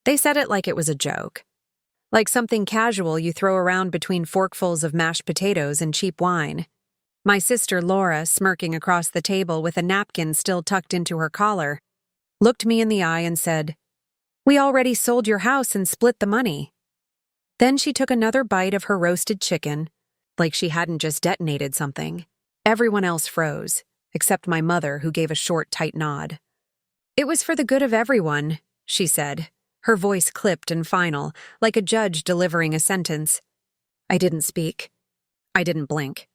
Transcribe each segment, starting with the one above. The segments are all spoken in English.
They said it like it was a joke. Like something casual you throw around between forkfuls of mashed potatoes and cheap wine. My sister Laura, smirking across the table with a napkin still tucked into her collar, looked me in the eye and said, "We already sold your house and split the money." Then she took another bite of her roasted chicken, like she hadn't just detonated something. Everyone else froze, except my mother, who gave a short, tight nod. "It was for the good of everyone," she said, her voice clipped and final, like a judge delivering a sentence. I didn't speak. I didn't blink.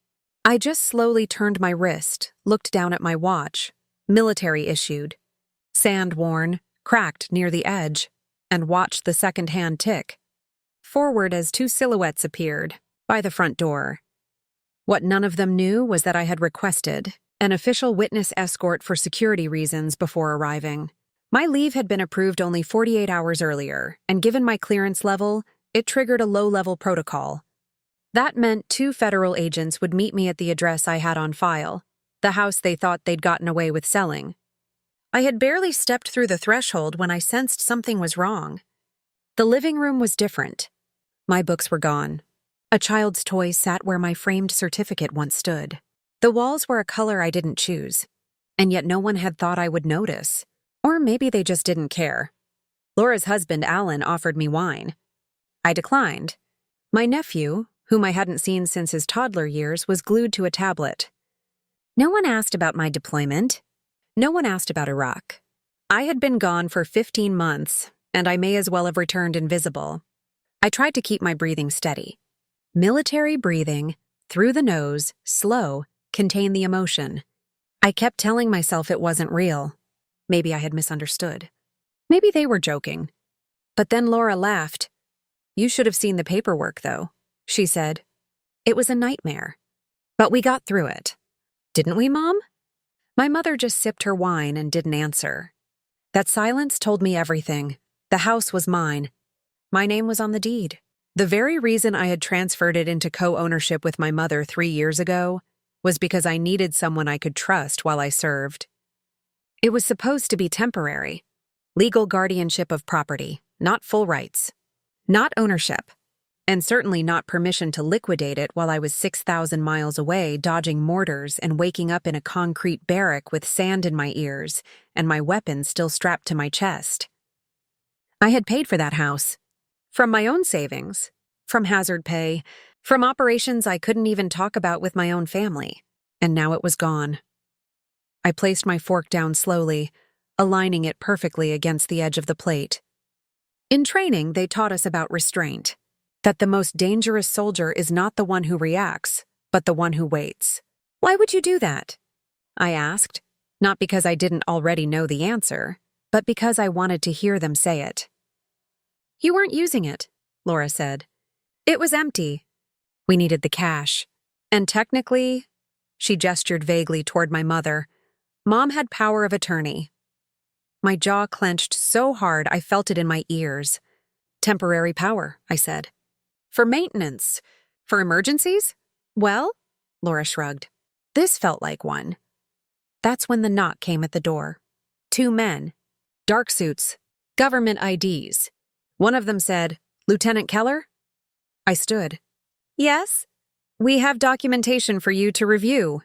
I just slowly turned my wrist, looked down at my watch, military issued, sand-worn, cracked near the edge, and watched the second hand tick forward as two silhouettes appeared by the front door. What none of them knew was that I had requested an official witness escort for security reasons before arriving. My leave had been approved only 48 hours earlier, and given my clearance level, it triggered a low-level protocol. That meant 2 federal agents would meet me at the address I had on file, the house they thought they'd gotten away with selling. I had barely stepped through the threshold when I sensed something was wrong. The living room was different. My books were gone. A child's toy sat where my framed certificate once stood. The walls were a color I didn't choose, and yet no one had thought I would notice. Or maybe they just didn't care. Laura's husband, Alan, offered me wine. I declined. My nephew, whom I hadn't seen since his toddler years, was glued to a tablet. No one asked about my deployment. No one asked about Iraq. I had been gone for 15 months, and I may as well have returned invisible. I tried to keep my breathing steady. Military breathing, through the nose, slow, contain the emotion. I kept telling myself it wasn't real. Maybe I had misunderstood. Maybe they were joking. But then Laura laughed. "You should have seen the paperwork, though," she said. "It was a nightmare. But we got through it. Didn't we, Mom?" My mother just sipped her wine and didn't answer. That silence told me everything. The house was mine. My name was on the deed. The very reason I had transferred it into co-ownership with my mother 3 years ago was because I needed someone I could trust while I served. It was supposed to be temporary. Legal guardianship of property, not full rights. Not ownership. And certainly not permission to liquidate it while I was 6,000 miles away dodging mortars and waking up in a concrete barrack with sand in my ears and my weapon still strapped to my chest. I had paid for that house. From my own savings. From hazard pay. From operations I couldn't even talk about with my own family. And now it was gone. I placed my fork down slowly, aligning it perfectly against the edge of the plate. In training, they taught us about restraint. That the most dangerous soldier is not the one who reacts, but the one who waits. "Why would you do that?" I asked, not because I didn't already know the answer, but because I wanted to hear them say it. "You weren't using it," Laura said. "It was empty. We needed the cash. And technically," she gestured vaguely toward my mother, "Mom had power of attorney." My jaw clenched so hard I felt it in my ears. "Temporary power," I said. "For maintenance. For emergencies?" "Well," Laura shrugged. This felt like one. That's when the knock came at the door. 2 men. Dark suits. Government IDs. One of them said, "Lieutenant Keller?" I stood. "Yes? We have documentation for you to review."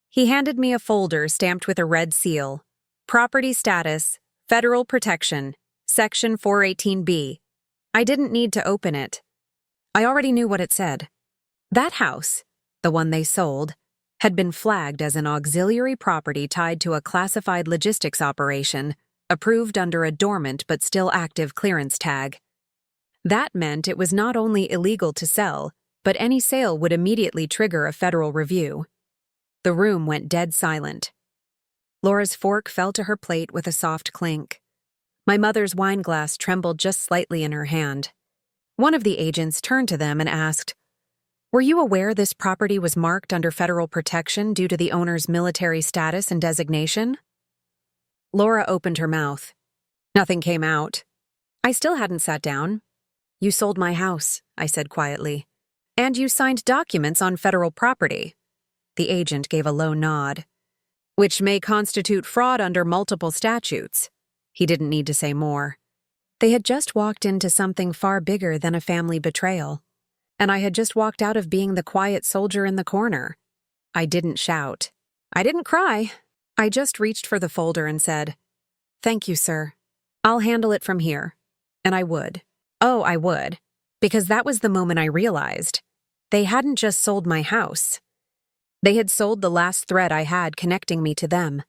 He handed me a folder stamped with a red seal. Property status, federal protection, section 418B. I didn't need to open it. I already knew what it said. That house, the one they sold, had been flagged as an auxiliary property tied to a classified logistics operation, approved under a dormant but still active clearance tag. That meant it was not only illegal to sell, but any sale would immediately trigger a federal review. The room went dead silent. Laura's fork fell to her plate with a soft clink. My mother's wine glass trembled just slightly in her hand. One of the agents turned to them and asked, "Were you aware this property was marked under federal protection due to the owner's military status and designation?" Laura opened her mouth. Nothing came out. I still hadn't sat down. "You sold my house," I said quietly. "And you signed documents on federal property." The agent gave a low nod. "Which may constitute fraud under multiple statutes." He didn't need to say more. They had just walked into something far bigger than a family betrayal, and I had just walked out of being the quiet soldier in the corner. I didn't shout. I didn't cry. I just reached for the folder and said, "Thank you, sir. I'll handle it from here." And I would. Oh, I would. Because that was the moment I realized they hadn't just sold my house. They had sold the last thread I had connecting me to them.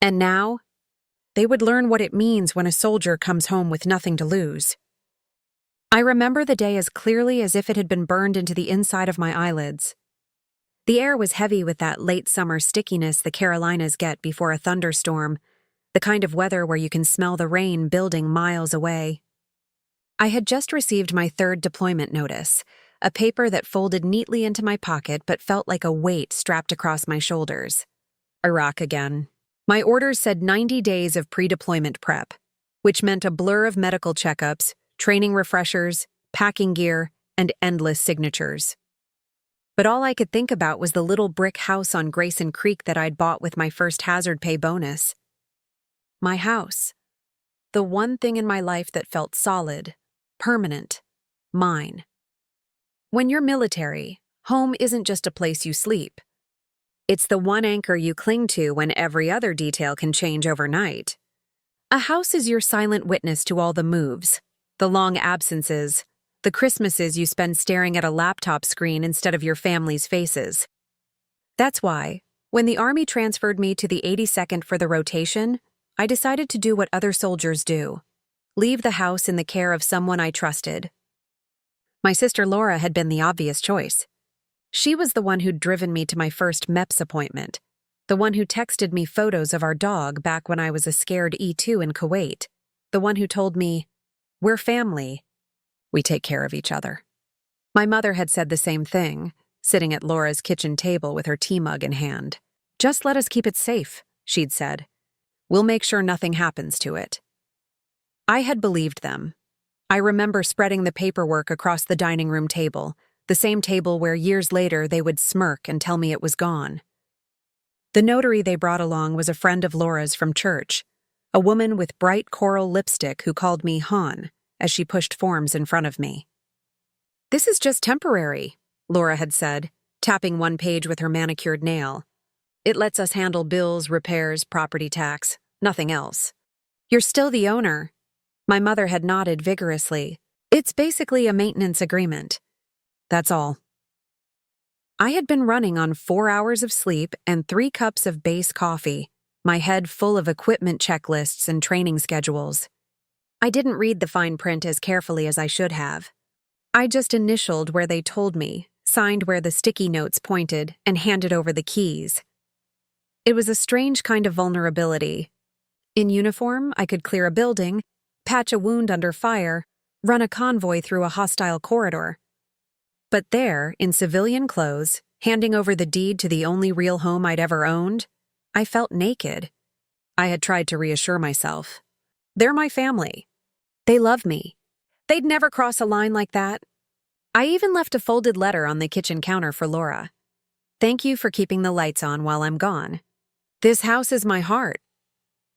And now, they would learn what it means when a soldier comes home with nothing to lose. I remember the day as clearly as if it had been burned into the inside of my eyelids. The air was heavy with that late summer stickiness the Carolinas get before a thunderstorm, the kind of weather where you can smell the rain building miles away. I had just received my third deployment notice, a paper that folded neatly into my pocket but felt like a weight strapped across my shoulders. Iraq again. My orders said 90 days of pre-deployment prep, which meant a blur of medical checkups, training refreshers, packing gear, and endless signatures. But all I could think about was the little brick house on Grayson Creek that I'd bought with my first hazard pay bonus. My house. The one thing in my life that felt solid, permanent, mine. When you're military, home isn't just a place you sleep. It's the one anchor you cling to when every other detail can change overnight. A house is your silent witness to all the moves, the long absences, the Christmases you spend staring at a laptop screen instead of your family's faces. That's why, when the Army transferred me to the 82nd for the rotation, I decided to do what other soldiers do: leave the house in the care of someone I trusted. My sister Laura had been the obvious choice. She was the one who'd driven me to my first MEPS appointment, the one who texted me photos of our dog back when I was a scared E2 in Kuwait, the one who told me, "We're family. We take care of each other." My mother had said the same thing, sitting at Laura's kitchen table with her tea mug in hand. "Just let us keep it safe," she'd said. "We'll make sure nothing happens to it." I had believed them. I remember spreading the paperwork across the dining room table, the same table where years later they would smirk and tell me it was gone. The notary they brought along was a friend of Laura's from church, a woman with bright coral lipstick who called me Han as she pushed forms in front of me. "This is just temporary," Laura had said, tapping one page with her manicured nail. "It lets us handle bills, repairs, property tax, nothing else." "You're still the owner." My mother had nodded vigorously. "It's basically a maintenance agreement. That's all." I had been running on 4 hours of sleep and 3 cups of base coffee, my head full of equipment checklists and training schedules. I didn't read the fine print as carefully as I should have. I just initialed where they told me, signed where the sticky notes pointed, and handed over the keys. It was a strange kind of vulnerability. In uniform, I could clear a building, patch a wound under fire, run a convoy through a hostile corridor. But there, in civilian clothes, handing over the deed to the only real home I'd ever owned, I felt naked. I had tried to reassure myself. They're my family. They love me. They'd never cross a line like that. I even left a folded letter on the kitchen counter for Laura. "Thank you for keeping the lights on while I'm gone. This house is my heart."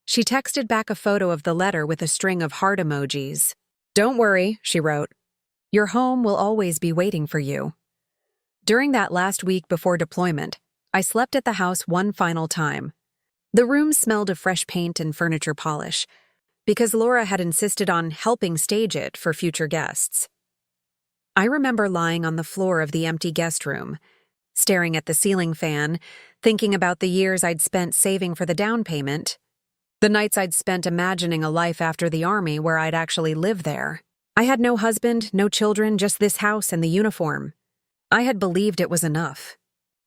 She texted back a photo of the letter with a string of heart emojis. "Don't worry," she wrote. "Your home will always be waiting for you." During that last week before deployment, I slept at the house one final time. The room smelled of fresh paint and furniture polish, because Laura had insisted on helping stage it for future guests. I remember lying on the floor of the empty guest room, staring at the ceiling fan, thinking about the years I'd spent saving for the down payment, the nights I'd spent imagining a life after the Army where I'd actually live there. I had no husband, no children, just this house and the uniform. I had believed it was enough.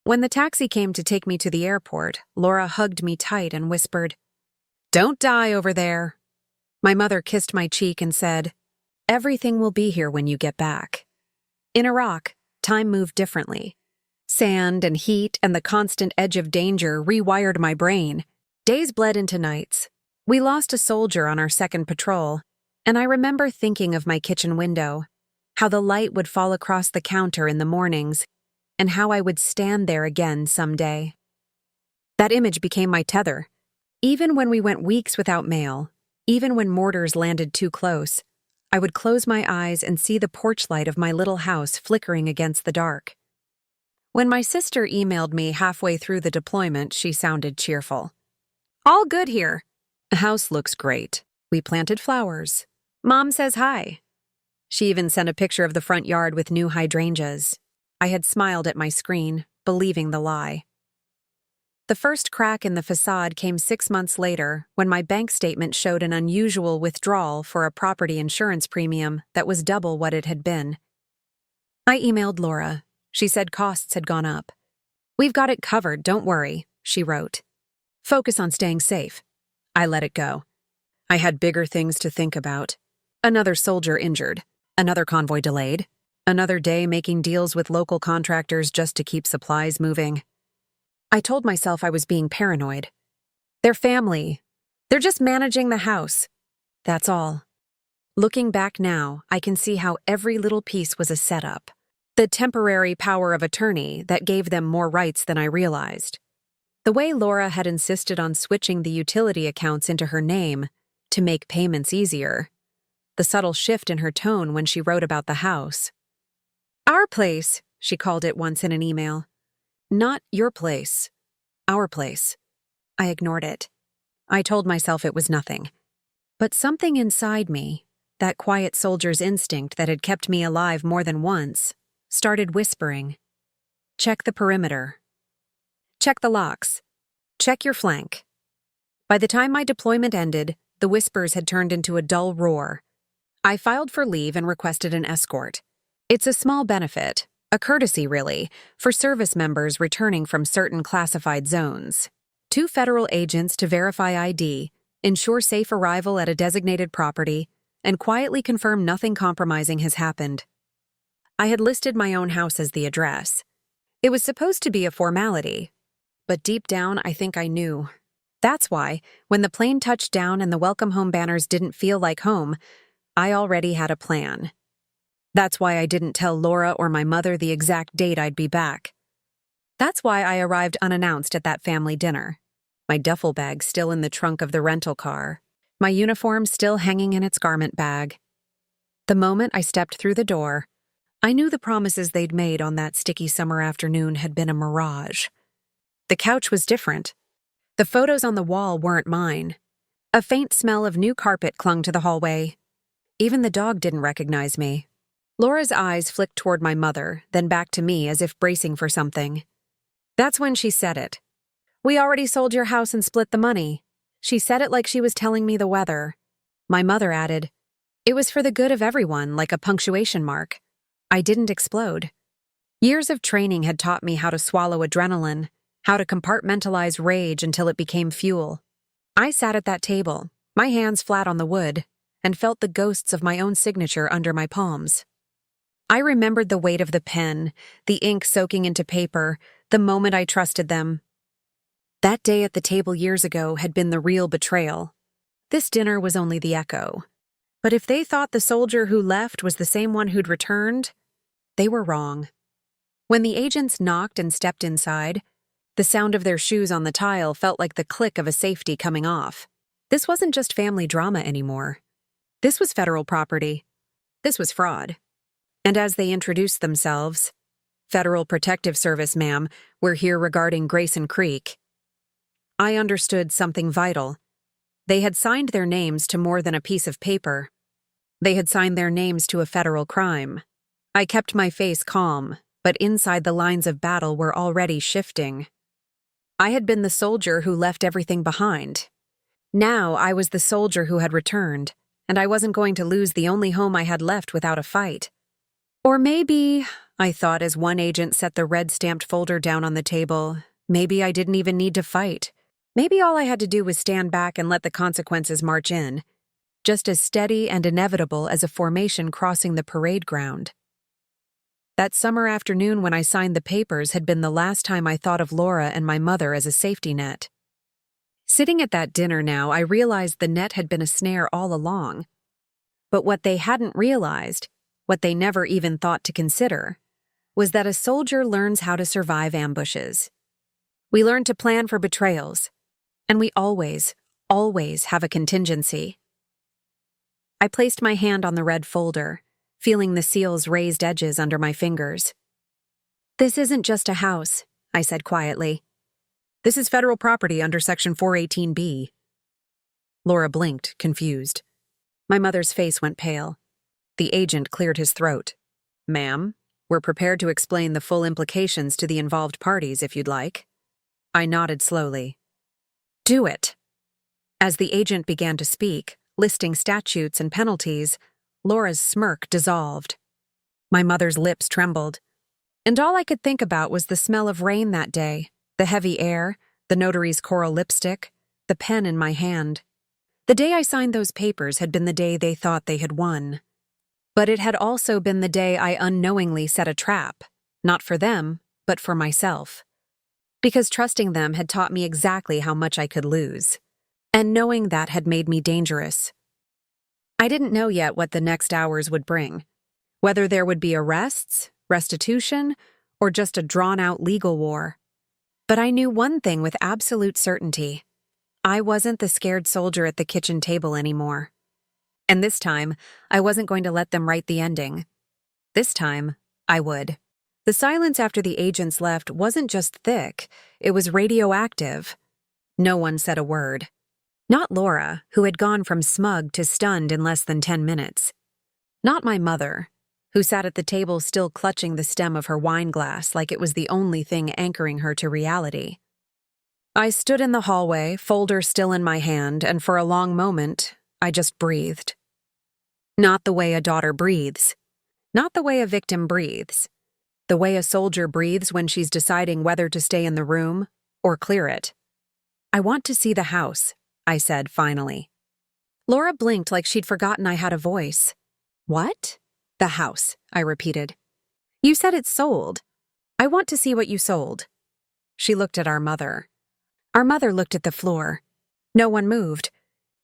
When the taxi came to take me to the airport, Laura hugged me tight and whispered, "Don't die over there." My mother kissed my cheek and said, "Everything will be here when you get back." In Iraq, time moved differently. Sand and heat and the constant edge of danger rewired my brain. Days bled into nights. We lost a soldier on our second patrol, and I remember thinking of my kitchen window, how the light would fall across the counter in the mornings, and how I would stand there again someday. That image became my tether. Even when we went weeks without mail, Even when mortars landed too close, I would close my eyes and see the porch light of my little house flickering against the dark. When my sister emailed me halfway through the deployment, she sounded cheerful. "All good here. House looks great. We planted flowers. Mom says hi." She even sent a picture of the front yard with new hydrangeas. I had smiled at my screen, believing the lie. The first crack in the facade came 6 months later when my bank statement showed an unusual withdrawal for a property insurance premium that was double what it had been. I emailed Laura. She said costs had gone up. "We've got it covered, don't worry," she wrote. "Focus on staying safe." I let it go. I had bigger things to think about. Another soldier injured, another convoy delayed, another day making deals with local contractors just to keep supplies moving. I told myself I was being paranoid. They're family. They're just managing the house. That's all. Looking back now, I can see how every little piece was a setup. The temporary power of attorney that gave them more rights than I realized. The way Laura had insisted on switching the utility accounts into her name to make payments easier. The subtle shift in her tone when she wrote about the house. "Our place," she called it once in an email. "Not your place. Our place." I ignored it. I told myself it was nothing. But something inside me, that quiet soldier's instinct that had kept me alive more than once, started whispering. "Check the perimeter. Check the locks. Check your flank." By the time my deployment ended, the whispers had turned into a dull roar. I filed for leave and requested an escort. It's a small benefit, a courtesy really, for service members returning from certain classified zones. 2 federal agents to verify ID, ensure safe arrival at a designated property, and quietly confirm nothing compromising has happened. I had listed my own house as the address. It was supposed to be a formality, but deep down I think I knew. That's why, when the plane touched down and the welcome home banners didn't feel like home, I already had a plan. That's why I didn't tell Laura or my mother the exact date I'd be back. That's why I arrived unannounced at that family dinner. My duffel bag still in the trunk of the rental car, my uniform still hanging in its garment bag. The moment I stepped through the door, I knew the promises they'd made on that sticky summer afternoon had been a mirage. The couch was different. The photos on the wall weren't mine. A faint smell of new carpet clung to the hallway. Even the dog didn't recognize me. Laura's eyes flicked toward my mother, then back to me as if bracing for something. That's when she said it. "We already sold your house and split the money." She said it like she was telling me the weather. My mother added, "It was for the good of everyone, like a punctuation mark." I didn't explode. Years of training had taught me how to swallow adrenaline, how to compartmentalize rage until it became fuel. I sat at that table, my hands flat on the wood, and felt the ghosts of my own signature under my palms. I remembered the weight of the pen, the ink soaking into paper, the moment I trusted them. That day at the table years ago had been the real betrayal. This dinner was only the echo. But if they thought the soldier who left was the same one who'd returned, they were wrong. When the agents knocked and stepped inside, the sound of their shoes on the tile felt like the click of a safety coming off. This wasn't just family drama anymore. This was federal property. This was fraud. And as they introduced themselves, "Federal Protective Service, ma'am, we're here regarding Grayson Creek," I understood something vital. They had signed their names to more than a piece of paper. They had signed their names to a federal crime. I kept my face calm, but inside the lines of battle were already shifting. I had been the soldier who left everything behind. Now I was the soldier who had returned, and I wasn't going to lose the only home I had left without a fight. Or maybe, I thought as one agent set the red-stamped folder down on the table, maybe I didn't even need to fight. Maybe all I had to do was stand back and let the consequences march in, just as steady and inevitable as a formation crossing the parade ground. That summer afternoon when I signed the papers had been the last time I thought of Laura and my mother as a safety net. Sitting at that dinner now, I realized the net had been a snare all along. But what they hadn't realized, what they never even thought to consider, was that a soldier learns how to survive ambushes. We learn to plan for betrayals, and we always have a contingency. I placed my hand on the red folder, feeling the seal's raised edges under my fingers. "This isn't just a house," I said quietly. "This is federal property under Section 418B. Laura blinked, confused. My mother's face went pale. The agent cleared his throat. "Ma'am, we're prepared to explain the full implications to the involved parties if you'd like." I nodded slowly. "Do it." As the agent began to speak, listing statutes and penalties, Laura's smirk dissolved. My mother's lips trembled. And all I could think about was the smell of rain that day, the heavy air, the notary's coral lipstick, the pen in my hand. The day I signed those papers had been the day they thought they had won. But it had also been the day I unknowingly set a trap, not for them, but for myself. Because trusting them had taught me exactly how much I could lose. And knowing that had made me dangerous. I didn't know yet what the next hours would bring. Whether there would be arrests, restitution, or just a drawn-out legal war. But I knew one thing with absolute certainty. I wasn't the scared soldier at the kitchen table anymore. And this time, I wasn't going to let them write the ending. This time, I would. The silence after the agents left wasn't just thick, it was radioactive. No one said a word. Not Laura, who had gone from smug to stunned in less than 10 minutes. Not my mother, who sat at the table still clutching the stem of her wine glass like it was the only thing anchoring her to reality. I stood in the hallway, folder still in my hand, and for a long moment, I just breathed. Not the way a daughter breathes. Not the way a victim breathes. The way a soldier breathes when she's deciding whether to stay in the room or clear it. "I want to see the house," I said finally. Laura blinked like she'd forgotten I had a voice. "What?" "The house," I repeated. "You said it's sold. I want to see what you sold." She looked at our mother. Our mother looked at the floor. No one moved.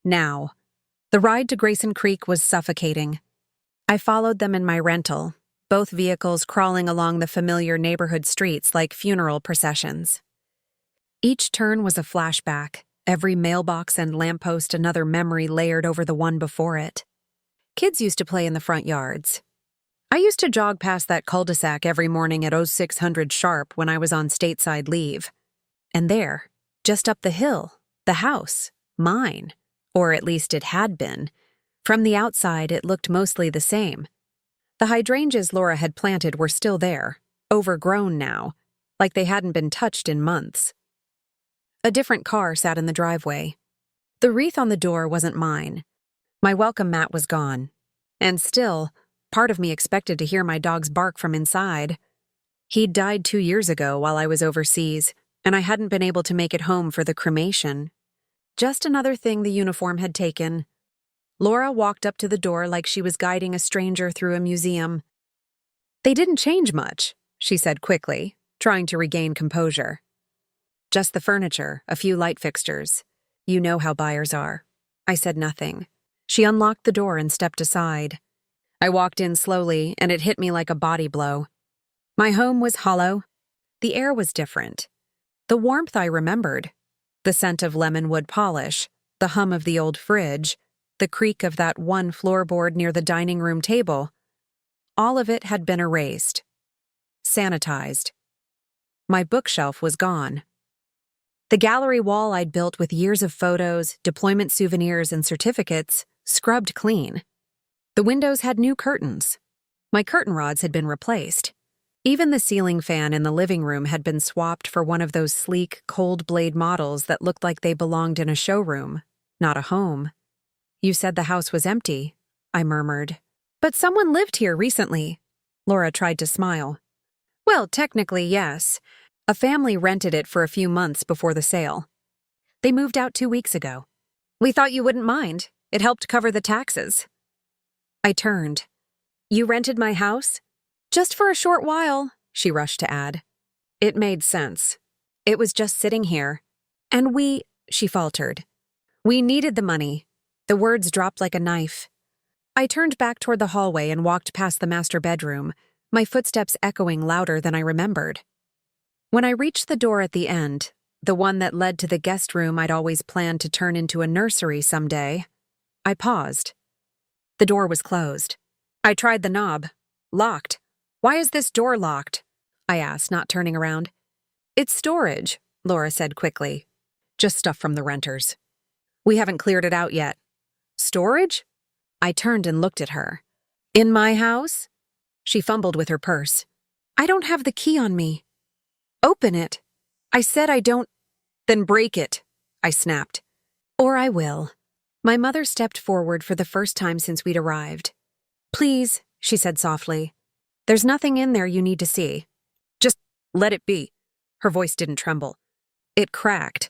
Now. The ride to Grayson Creek was suffocating. I followed them in my rental, both vehicles crawling along the familiar neighborhood streets like funeral processions. Each turn was a flashback, every mailbox and lamppost another memory layered over the one before it. Kids used to play in the front yards. I used to jog past that cul-de-sac every morning at 0600 sharp when I was on stateside leave. And there, just up the hill, the house, mine, or at least it had been. From the outside, it looked mostly the same. The hydrangeas Laura had planted were still there, overgrown now, like they hadn't been touched in months. A different car sat in the driveway. The wreath on the door wasn't mine. My welcome mat was gone. And still, part of me expected to hear my dog's bark from inside. He'd died 2 years ago while I was overseas, and I hadn't been able to make it home for the cremation. Just another thing the uniform had taken. Laura walked up to the door like she was guiding a stranger through a museum. "They didn't change much," she said quickly, trying to regain composure. "Just the furniture, a few light fixtures. You know how buyers are." I said nothing. She unlocked the door and stepped aside. I walked in slowly, and it hit me like a body blow. My home was hollow. The air was different. The warmth I remembered. The scent of lemon wood polish, the hum of the old fridge, the creak of that one floorboard near the dining room table. All of it had been erased. Sanitized. My bookshelf was gone. The gallery wall I'd built with years of photos, deployment souvenirs, and certificates, scrubbed clean. The windows had new curtains. My curtain rods had been replaced. Even the ceiling fan in the living room had been swapped for one of those sleek, cold-blade models that looked like they belonged in a showroom, not a home. "You said the house was empty," I murmured. "But someone lived here recently." Laura tried to smile. "Well, technically, yes. A family rented it for a few months before the sale. They moved out 2 weeks ago. We thought you wouldn't mind. It helped cover the taxes." I turned. "You rented my house?" "Just for a short while," she rushed to add. It made sense. It was just sitting here. "And she faltered. "We needed the money." The words dropped like a knife. I turned back toward the hallway and walked past the master bedroom, my footsteps echoing louder than I remembered. When I reached the door at the end, the one that led to the guest room I'd always planned to turn into a nursery someday, I paused. The door was closed. I tried the knob. Locked. Why is this door locked? I asked, not turning around. It's storage, Laura said quickly. Just stuff from the renters. We haven't cleared it out yet. Storage? I turned and looked at her. In my house? She fumbled with her purse. I don't have the key on me. Open it. I said I don't. Then break it, I snapped. Or I will. My mother stepped forward for the first time since we'd arrived. Please, she said softly. There's nothing in there you need to see. Just let it be. Her voice didn't tremble. It cracked.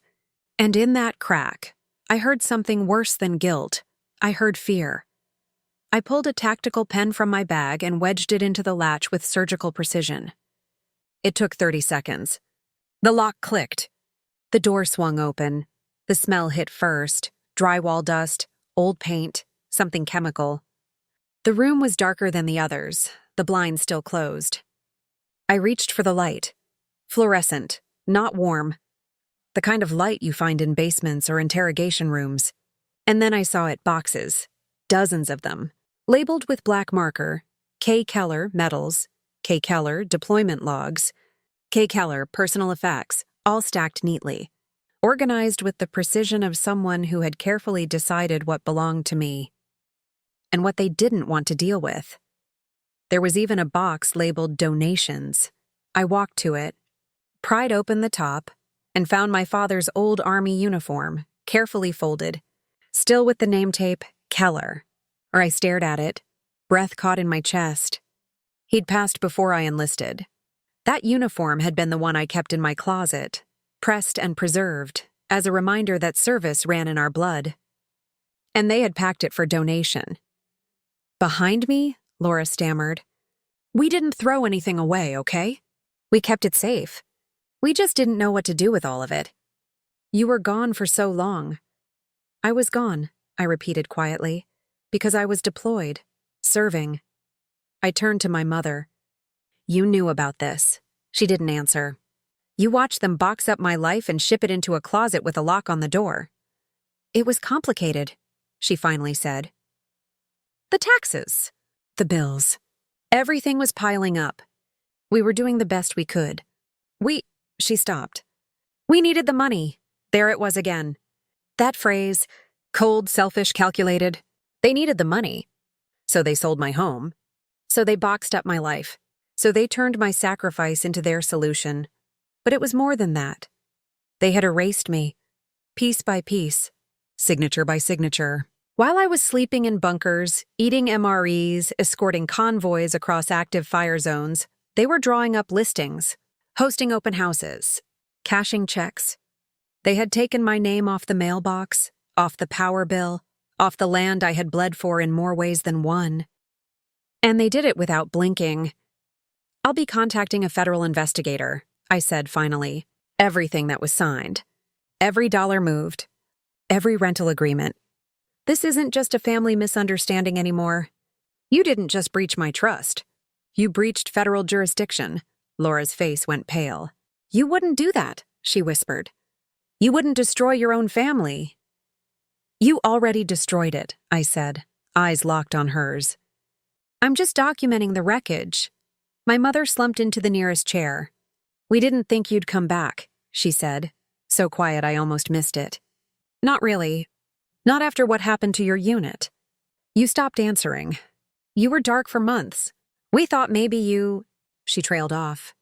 And in that crack, I heard something worse than guilt. I heard fear. I pulled a tactical pen from my bag and wedged it into the latch with surgical precision. It took 30 seconds. The lock clicked. The door swung open. The smell hit first. Drywall dust, old paint, something chemical. The room was darker than the others, the blinds still closed. I reached for the light. Fluorescent, not warm. The kind of light you find in basements or interrogation rooms. And then I saw it boxes, dozens of them, labeled with black marker, K. Keller, metals, K. Keller, deployment logs, K. Keller, personal effects, all stacked neatly. Organized with the precision of someone who had carefully decided what belonged to me and what they didn't want to deal with. There was even a box labeled donations. I walked to it, pried open the top, and found my father's old army uniform, carefully folded, still with the name tape, Keller. I stared at it, breath caught in my chest. He'd passed before I enlisted. That uniform had been the one I kept in my closet, pressed and preserved, as a reminder that service ran in our blood. And they had packed it for donation. Behind me, Laura stammered. We didn't throw anything away, okay? We kept it safe. We just didn't know what to do with all of it. You were gone for so long. I was gone, I repeated quietly, because I was deployed, serving. I turned to my mother. You knew about this. She didn't answer. You watched them box up my life and ship it into a closet with a lock on the door. It was complicated, she finally said. The taxes. The bills. Everything was piling up. We were doing the best we could. She stopped. We needed the money. There it was again. That phrase, cold, selfish, calculated. They needed the money. So they sold my home. So they boxed up my life. So they turned my sacrifice into their solution. But it was more than that. They had erased me, piece by piece, signature by signature. While I was sleeping in bunkers, eating MREs, escorting convoys across active fire zones, they were drawing up listings, hosting open houses, cashing checks. They had taken my name off the mailbox, off the power bill, off the land I had bled for in more ways than one. And they did it without blinking. I'll be contacting a federal investigator, I said finally. Everything that was signed. Every dollar moved. Every rental agreement. This isn't just a family misunderstanding anymore. You didn't just breach my trust. You breached federal jurisdiction. Laura's face went pale. You wouldn't do that, she whispered. You wouldn't destroy your own family. You already destroyed it, I said, eyes locked on hers. I'm just documenting the wreckage. My mother slumped into the nearest chair. We didn't think you'd come back, she said, so quiet I almost missed it. Not really. Not after what happened to your unit. You stopped answering. You were dark for months. We thought maybe you... She trailed off.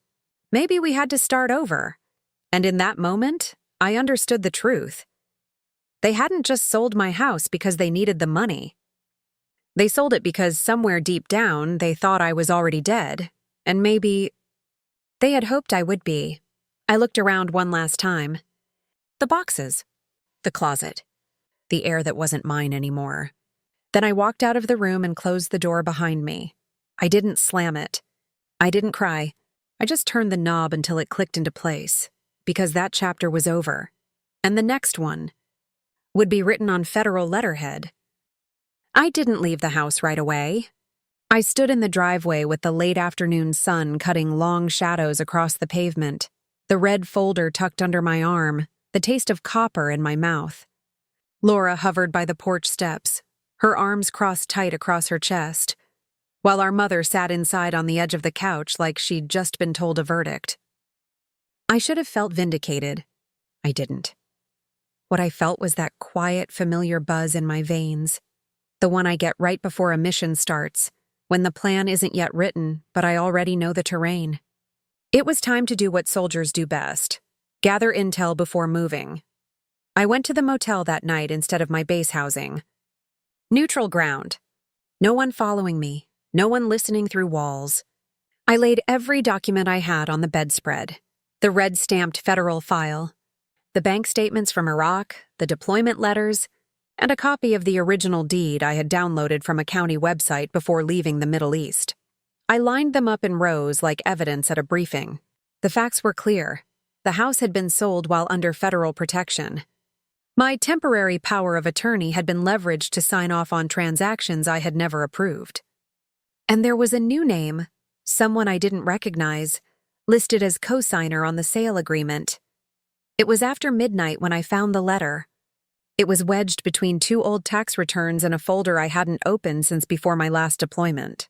Maybe we had to start over. And in that moment, I understood the truth. They hadn't just sold my house because they needed the money. They sold it because somewhere deep down they thought I was already dead, and maybe... They had hoped I would be. I looked around one last time. The boxes. The closet. The air that wasn't mine anymore. Then I walked out of the room and closed the door behind me. I didn't slam it. I didn't cry. I just turned the knob until it clicked into place, because that chapter was over. And the next one would be written on federal letterhead. I didn't leave the house right away. I stood in the driveway with the late afternoon sun cutting long shadows across the pavement, the red folder tucked under my arm, the taste of copper in my mouth. Laura hovered by the porch steps, her arms crossed tight across her chest, while our mother sat inside on the edge of the couch like she'd just been told a verdict. I should have felt vindicated. I didn't. What I felt was that quiet, familiar buzz in my veins, the one I get right before a mission starts, when the plan isn't yet written, but I already know the terrain. It was time to do what soldiers do best: gather intel before moving. I went to the motel that night instead of my base housing. Neutral ground. No one following me, no one listening through walls. I laid every document I had on the bedspread: the red-stamped federal file, the bank statements from Iraq, the deployment letters, and a copy of the original deed I had downloaded from a county website before leaving the Middle East. I lined them up in rows like evidence at a briefing. The facts were clear. The house had been sold while under federal protection. My temporary power of attorney had been leveraged to sign off on transactions I had never approved. And there was a new name, someone I didn't recognize, listed as co-signer on the sale agreement. It was after midnight when I found the letter. It was wedged between 2 old tax returns in a folder I hadn't opened since before my last deployment.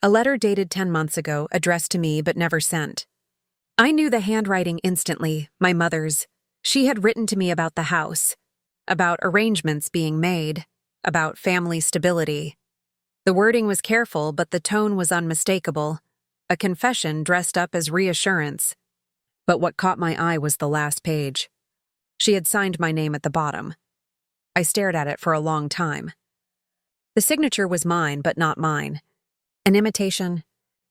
A letter dated 10 months ago, addressed to me but never sent. I knew the handwriting instantly, my mother's. She had written to me about the house, about arrangements being made, about family stability. The wording was careful, but the tone was unmistakable, a confession dressed up as reassurance. But what caught my eye was the last page. She had signed my name at the bottom. I stared at it for a long time. The signature was mine, but not mine. An imitation,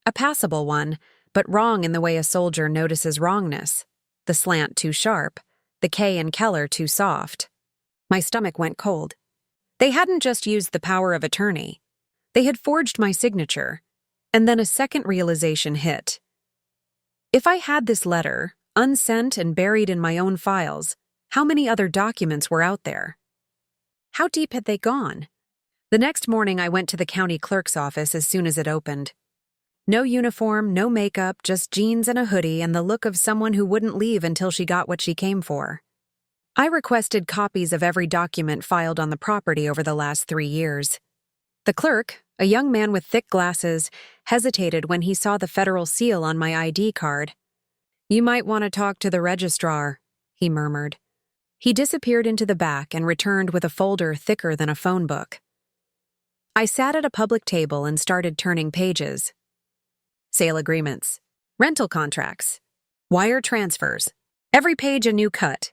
a passable one, but wrong in the way a soldier notices wrongness. The slant too sharp, the K in Keller too soft. My stomach went cold. They hadn't just used the power of attorney. They had forged my signature. And then a second realization hit. If I had this letter, unsent and buried in my own files, how many other documents were out there? How deep had they gone? The next morning I went to the county clerk's office as soon as it opened. No uniform, no makeup, just jeans and a hoodie and the look of someone who wouldn't leave until she got what she came for. I requested copies of every document filed on the property over the last 3 years. The clerk, a young man with thick glasses, hesitated when he saw the federal seal on my ID card. "You might want to talk to the registrar," he murmured. He disappeared into the back and returned with a folder thicker than a phone book. I sat at a public table and started turning pages. Sale agreements, rental contracts, wire transfers, every page a new cut.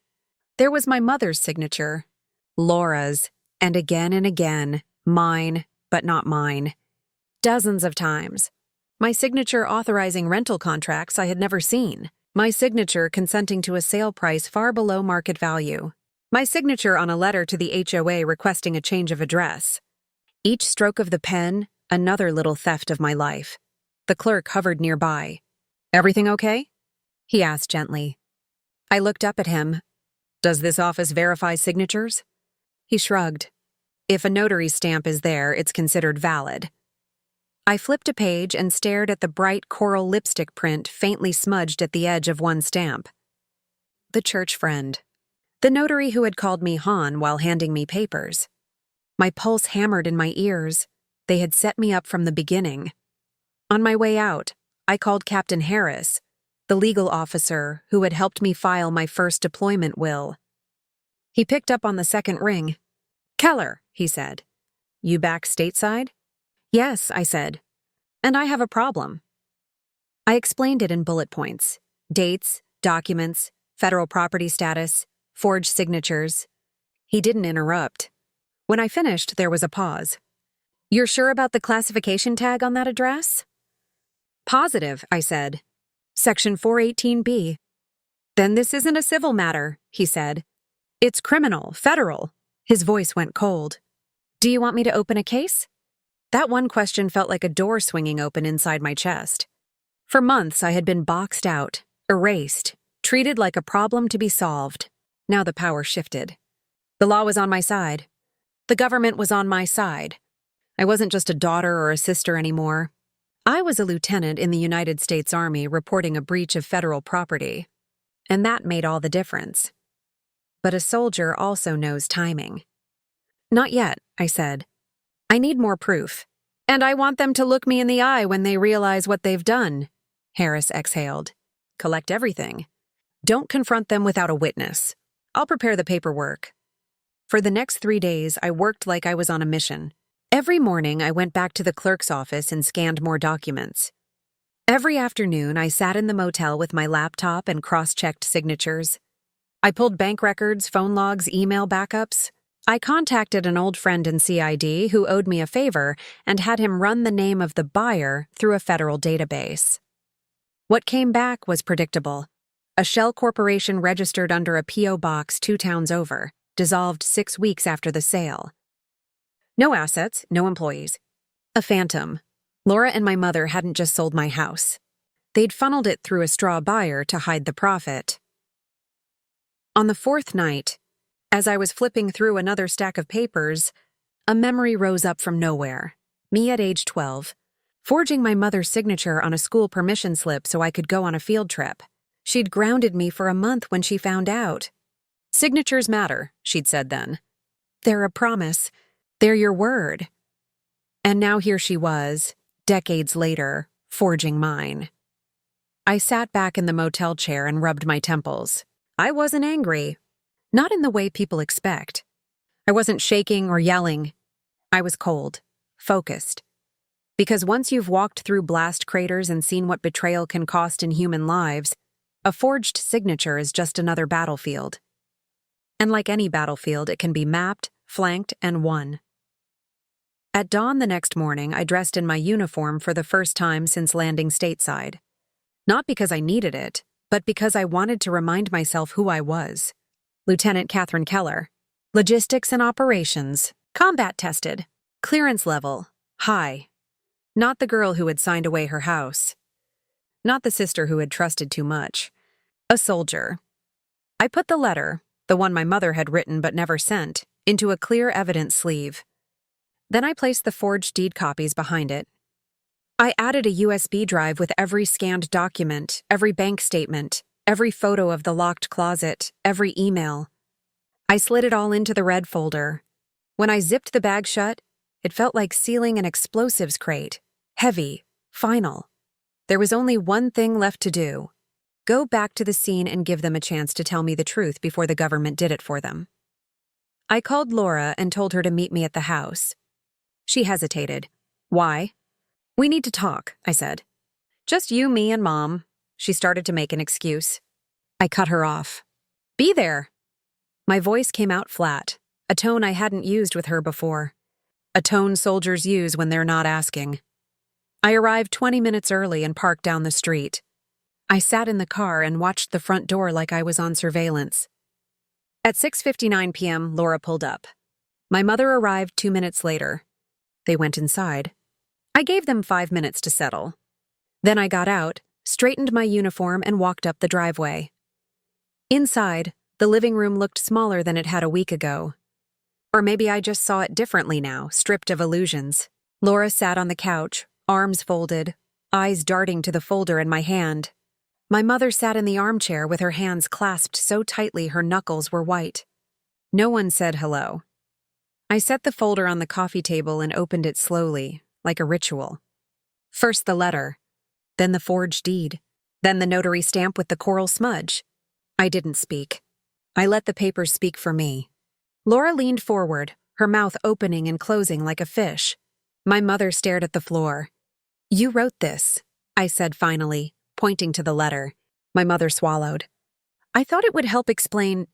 There was my mother's signature, Laura's, and again, mine, but not mine. Dozens of times. My signature authorizing rental contracts I had never seen. My signature consenting to a sale price far below market value. My signature on a letter to the HOA requesting a change of address. Each stroke of the pen, another little theft of my life. The clerk hovered nearby. "Everything okay?" he asked gently. I looked up at him. "Does this office verify signatures?" He shrugged. "If a notary stamp is there, it's considered valid." I flipped a page and stared at the bright coral lipstick print faintly smudged at the edge of one stamp. The church friend. The notary who had called me Han while handing me papers. My pulse hammered in my ears. They had set me up from the beginning. On my way out, I called Captain Harris, the legal officer who had helped me file my first deployment will. He picked up on the second ring. "Keller," he said. "You back stateside?" "Yes," I said. "And I have a problem." I explained it in bullet points. Dates, documents, federal property status, forged signatures. He didn't interrupt. When I finished, there was a pause. "You're sure about the classification tag on that address?" "Positive," I said. "Section 418B. "Then this isn't a civil matter," he said. "It's criminal, federal." His voice went cold. "Do you want me to open a case?" That one question felt like a door swinging open inside my chest. For months, I had been boxed out, erased, treated like a problem to be solved. Now the power shifted. The law was on my side. The government was on my side. I wasn't just a daughter or a sister anymore. I was a lieutenant in the United States Army reporting a breach of federal property. And that made all the difference. But a soldier also knows timing. Not yet, I said. I need more proof. And I want them to look me in the eye when they realize what they've done. Harris exhaled. Collect everything. Don't confront them without a witness. I'll prepare the paperwork. For the next 3 days, I worked like I was on a mission. Every morning, I went back to the clerk's office and scanned more documents. Every afternoon, I sat in the motel with my laptop and cross-checked signatures. I pulled bank records, phone logs, email backups. I contacted an old friend in CID who owed me a favor and had him run the name of the buyer through a federal database. What came back was predictable. A shell corporation registered under a P.O. box 2 towns over, dissolved 6 weeks after the sale. No assets, no employees. A phantom. Laura and my mother hadn't just sold my house. They'd funneled it through a straw buyer to hide the profit. On the 4th night, as I was flipping through another stack of papers, a memory rose up from nowhere. Me at age 12, forging my mother's signature on a school permission slip so I could go on a field trip. She'd grounded me for a month when she found out. Signatures matter, she'd said then. They're a promise. They're your word. And now here she was, decades later, forging mine. I sat back in the motel chair and rubbed my temples. I wasn't angry. Not in the way people expect. I wasn't shaking or yelling. I was cold, focused. Because once you've walked through blast craters and seen what betrayal can cost in human lives, a forged signature is just another battlefield. And like any battlefield, it can be mapped, flanked, and won. At dawn the next morning, I dressed in my uniform for the first time since landing stateside. Not because I needed it, but because I wanted to remind myself who I was. Lieutenant Catherine Keller. Logistics and operations. Combat tested. Clearance level. High. Not the girl who had signed away her house. Not the sister who had trusted too much. A soldier. I put the letter, the one my mother had written but never sent, into a clear evidence sleeve. Then I placed the forged deed copies behind it. I added a USB drive with every scanned document, every bank statement, every photo of the locked closet, every email. I slid it all into the red folder. When I zipped the bag shut, it felt like sealing an explosives crate. Heavy, final. There was only one thing left to do. Go back to the scene and give them a chance to tell me the truth before the government did it for them. I called Laura and told her to meet me at the house. She hesitated. Why? We need to talk, I said. Just you, me, and Mom. She started to make an excuse. I cut her off. Be there. My voice came out flat, a tone I hadn't used with her before. A tone soldiers use when they're not asking. I arrived 20 minutes early and parked down the street. I sat in the car and watched the front door like I was on surveillance. At 6:59 p.m., Laura pulled up. My mother arrived 2 minutes later. They went inside. I gave them 5 minutes to settle. Then I got out, straightened my uniform, and walked up the driveway. Inside, the living room looked smaller than it had a week ago. Or maybe I just saw it differently now, stripped of illusions. Laura sat on the couch, arms folded, eyes darting to the folder in my hand. My mother sat in the armchair with her hands clasped so tightly her knuckles were white. No one said hello. I set the folder on the coffee table and opened it slowly, like a ritual. First the letter, then the forged deed, then the notary stamp with the coral smudge. I didn't speak. I let the papers speak for me. Laura leaned forward, her mouth opening and closing like a fish. My mother stared at the floor. You wrote this, I said finally, pointing to the letter. My mother swallowed. I thought it would help explain.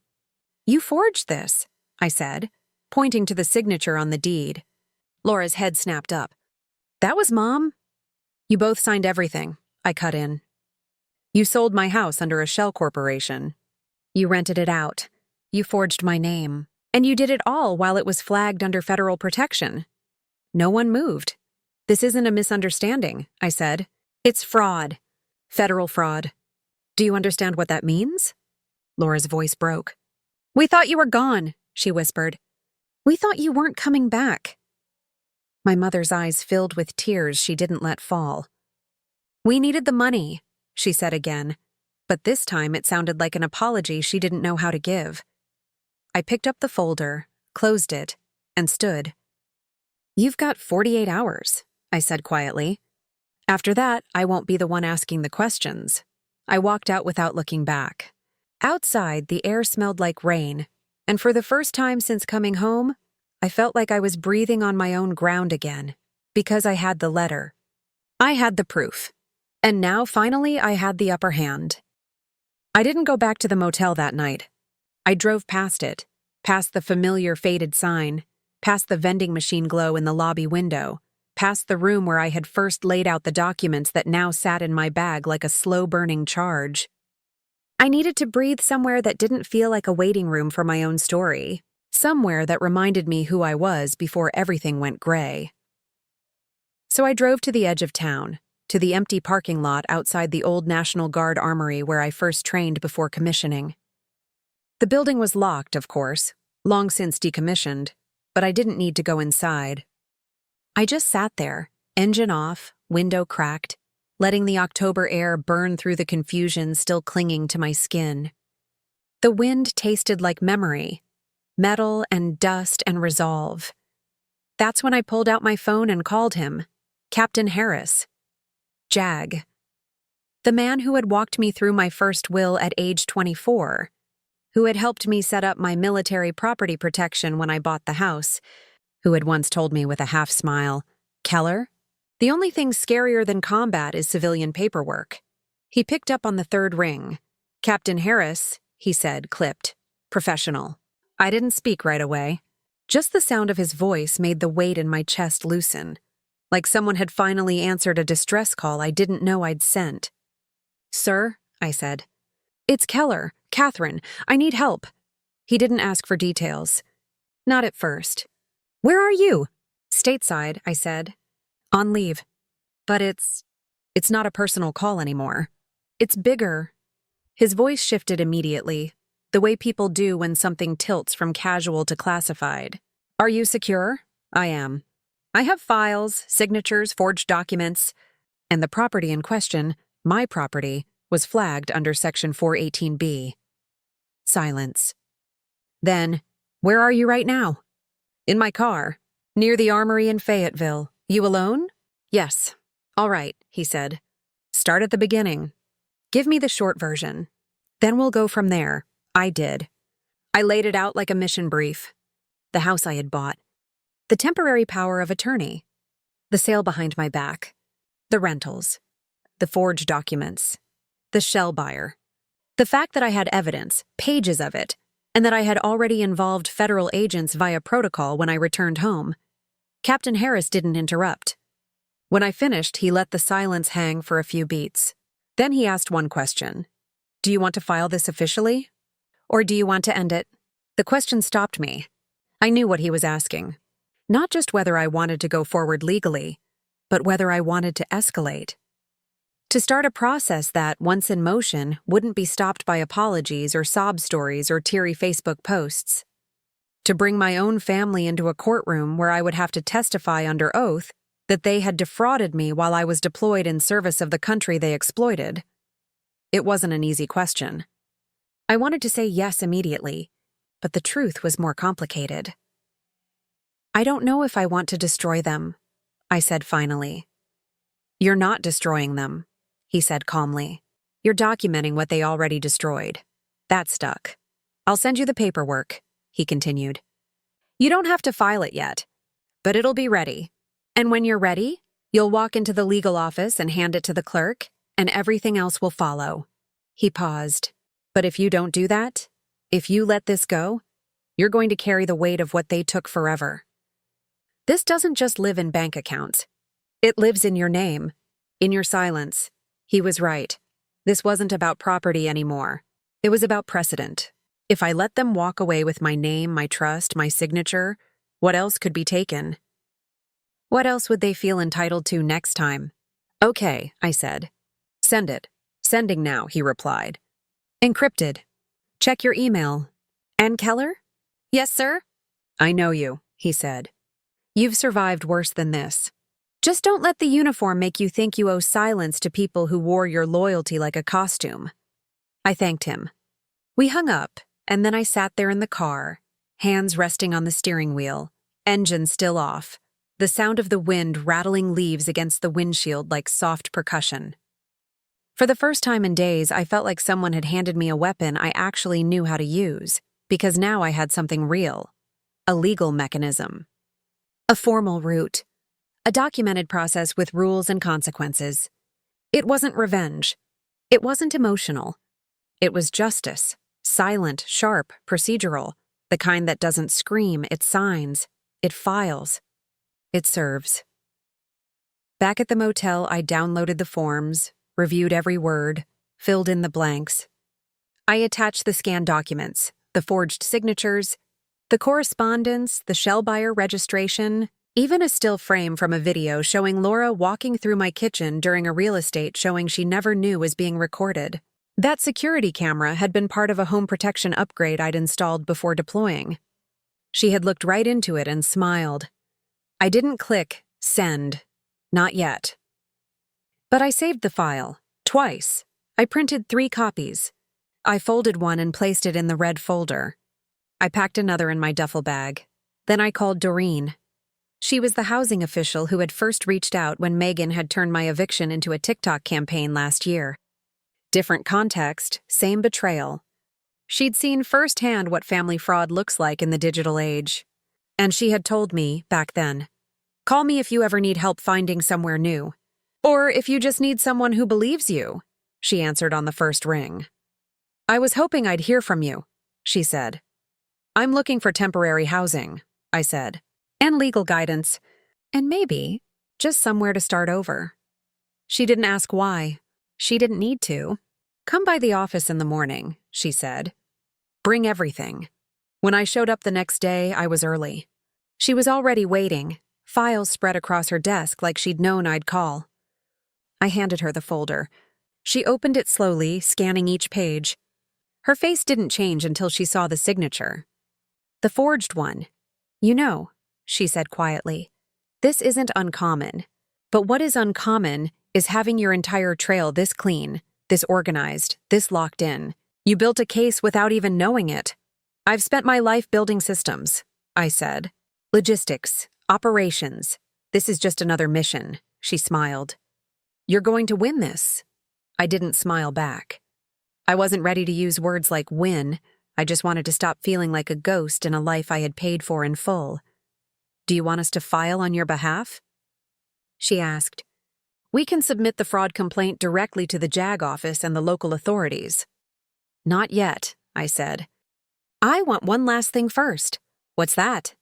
You forged this, I said, pointing to the signature on the deed. Laura's head snapped up. That was Mom. You both signed everything, I cut in. You sold my house under a shell corporation. You rented it out. You forged my name. And you did it all while it was flagged under federal protection. No one moved. This isn't a misunderstanding, I said. It's fraud. Federal fraud. Do you understand what that means? Laura's voice broke. We thought you were gone, she whispered. We thought you weren't coming back. My mother's eyes filled with tears she didn't let fall. We needed the money, she said again, but this time it sounded like an apology she didn't know how to give. I picked up the folder, closed it, and stood. "You've got 48 hours," I said quietly. "After that, I won't be the one asking the questions." I walked out without looking back. Outside, the air smelled like rain, and for the first time since coming home, I felt like I was breathing on my own ground again, because I had the letter. I had the proof. And now, finally, I had the upper hand. I didn't go back to the motel that night. I drove past it, past the familiar faded sign, past the vending machine glow in the lobby window, past the room where I had first laid out the documents that now sat in my bag like a slow-burning charge. I needed to breathe somewhere that didn't feel like a waiting room for my own story, somewhere that reminded me who I was before everything went gray. So I drove to the edge of town, to the empty parking lot outside the old National Guard Armory where I first trained before commissioning. The building was locked, of course, long since decommissioned, but I didn't need to go inside. I just sat there, engine off, window cracked, letting the October air burn through the confusion still clinging to my skin. The wind tasted like memory, metal and dust and resolve. That's when I pulled out my phone and called him, Captain Harris. Jag. The man who had walked me through my first will at age 24, who had helped me set up my military property protection when I bought the house, who had once told me with a half smile, "Keller, the only thing scarier than combat is civilian paperwork." He picked up on the third ring. "Captain Harris," he said, clipped. "Professional." I didn't speak right away. Just the sound of his voice made the weight in my chest loosen, like someone had finally answered a distress call I didn't know I'd sent. "Sir," I said. "It's Keller. Catherine. I need help." He didn't ask for details. Not at first. "Where are you?" "Stateside," I said. "On leave. But it's not a personal call anymore. It's bigger." His voice shifted immediately, the way people do when something tilts from casual to classified. "Are you secure?" "I am. I have files, signatures, forged documents." And the property in question, my property, was flagged under Section 418B. Silence. Then, "Where are you right now?" "In my car, near the armory in Fayetteville. You alone?" "Yes." "All right," he said. "Start at the beginning. Give me the short version. Then we'll go from there." I did. I laid it out like a mission brief. The house I had bought. The temporary power of attorney. The sale behind my back. The rentals. The forged documents. The shell buyer. The fact that I had evidence, pages of it, and that I had already involved federal agents via protocol when I returned home. Captain Harris didn't interrupt. When I finished, he let the silence hang for a few beats. Then he asked one question. "Do you want to file this officially? Or do you want to end it?" The question stopped me. I knew what he was asking. Not just whether I wanted to go forward legally, but whether I wanted to escalate. To start a process that, once in motion, wouldn't be stopped by apologies or sob stories or teary Facebook posts. To bring my own family into a courtroom where I would have to testify under oath that they had defrauded me while I was deployed in service of the country they exploited. It wasn't an easy question. I wanted to say yes immediately, but the truth was more complicated. "I don't know if I want to destroy them," I said finally. "You're not destroying them," he said calmly. "You're documenting what they already destroyed. That stuck. I'll send you the paperwork," he continued. "You don't have to file it yet, but it'll be ready. And when you're ready, you'll walk into the legal office and hand it to the clerk, and everything else will follow." He paused. "But if you don't do that, if you let this go, you're going to carry the weight of what they took forever. This doesn't just live in bank accounts. It lives in your name, in your silence." He was right. This wasn't about property anymore. It was about precedent. If I let them walk away with my name, my trust, my signature, what else could be taken? What else would they feel entitled to next time? "Okay," I said. "Send it." "Sending now," he replied. "Encrypted. Check your email." "And Keller?" "Yes, sir." "I know you," he said. "You've survived worse than this. Just don't let the uniform make you think you owe silence to people who wore your loyalty like a costume." I thanked him. We hung up, and then I sat there in the car, hands resting on the steering wheel, Engine still off. The sound of the wind rattling leaves against the windshield like soft percussion. For the first time in days, I felt like someone had handed me a weapon I actually knew how to use, because now I had something real. A legal mechanism. A formal route. A documented process with rules and consequences. It wasn't revenge. It wasn't emotional. It was justice. Silent, sharp, procedural. The kind that doesn't scream, it signs. It files. It serves. Back at the motel, I downloaded the forms, reviewed every word, filled in the blanks. I attached the scanned documents, the forged signatures, the correspondence, the shell buyer registration, even a still frame from a video showing Laura walking through my kitchen during a real estate showing she never knew was being recorded. That security camera had been part of a home protection upgrade I'd installed before deploying. She had looked right into it and smiled. I didn't click send. Not yet. But I saved the file. Twice. I printed 3 copies. I folded one and placed it in the red folder. I packed another in my duffel bag. Then I called Doreen. She was the housing official who had first reached out when Megan had turned my eviction into a TikTok campaign last year. Different context, same betrayal. She'd seen firsthand what family fraud looks like in the digital age. And she had told me, back then, call me if you ever need help finding somewhere new. Or if you just need someone who believes you, she answered on the first ring. I was hoping I'd hear from you, she said. I'm looking for temporary housing, I said, and legal guidance, and maybe just somewhere to start over. She didn't ask why. She didn't need to. Come by the office in the morning, she said. Bring everything. When I showed up the next day, I was early. She was already waiting, files spread across her desk like she'd known I'd call. I handed her the folder. She opened it slowly, scanning each page. Her face didn't change until she saw the signature. The forged one. You know, she said quietly, this isn't uncommon. But what is uncommon is having your entire trail this clean, this organized, this locked in. You built a case without even knowing it. I've spent my life building systems, I said. Logistics, operations. This is just another mission, she smiled. You're going to win this. I didn't smile back. I wasn't ready to use words like win. I just wanted to stop feeling like a ghost in a life I had paid for in full. Do you want us to file on your behalf? She asked. We can submit the fraud complaint directly to the JAG office and the local authorities. Not yet, I said. I want one last thing first. What's that?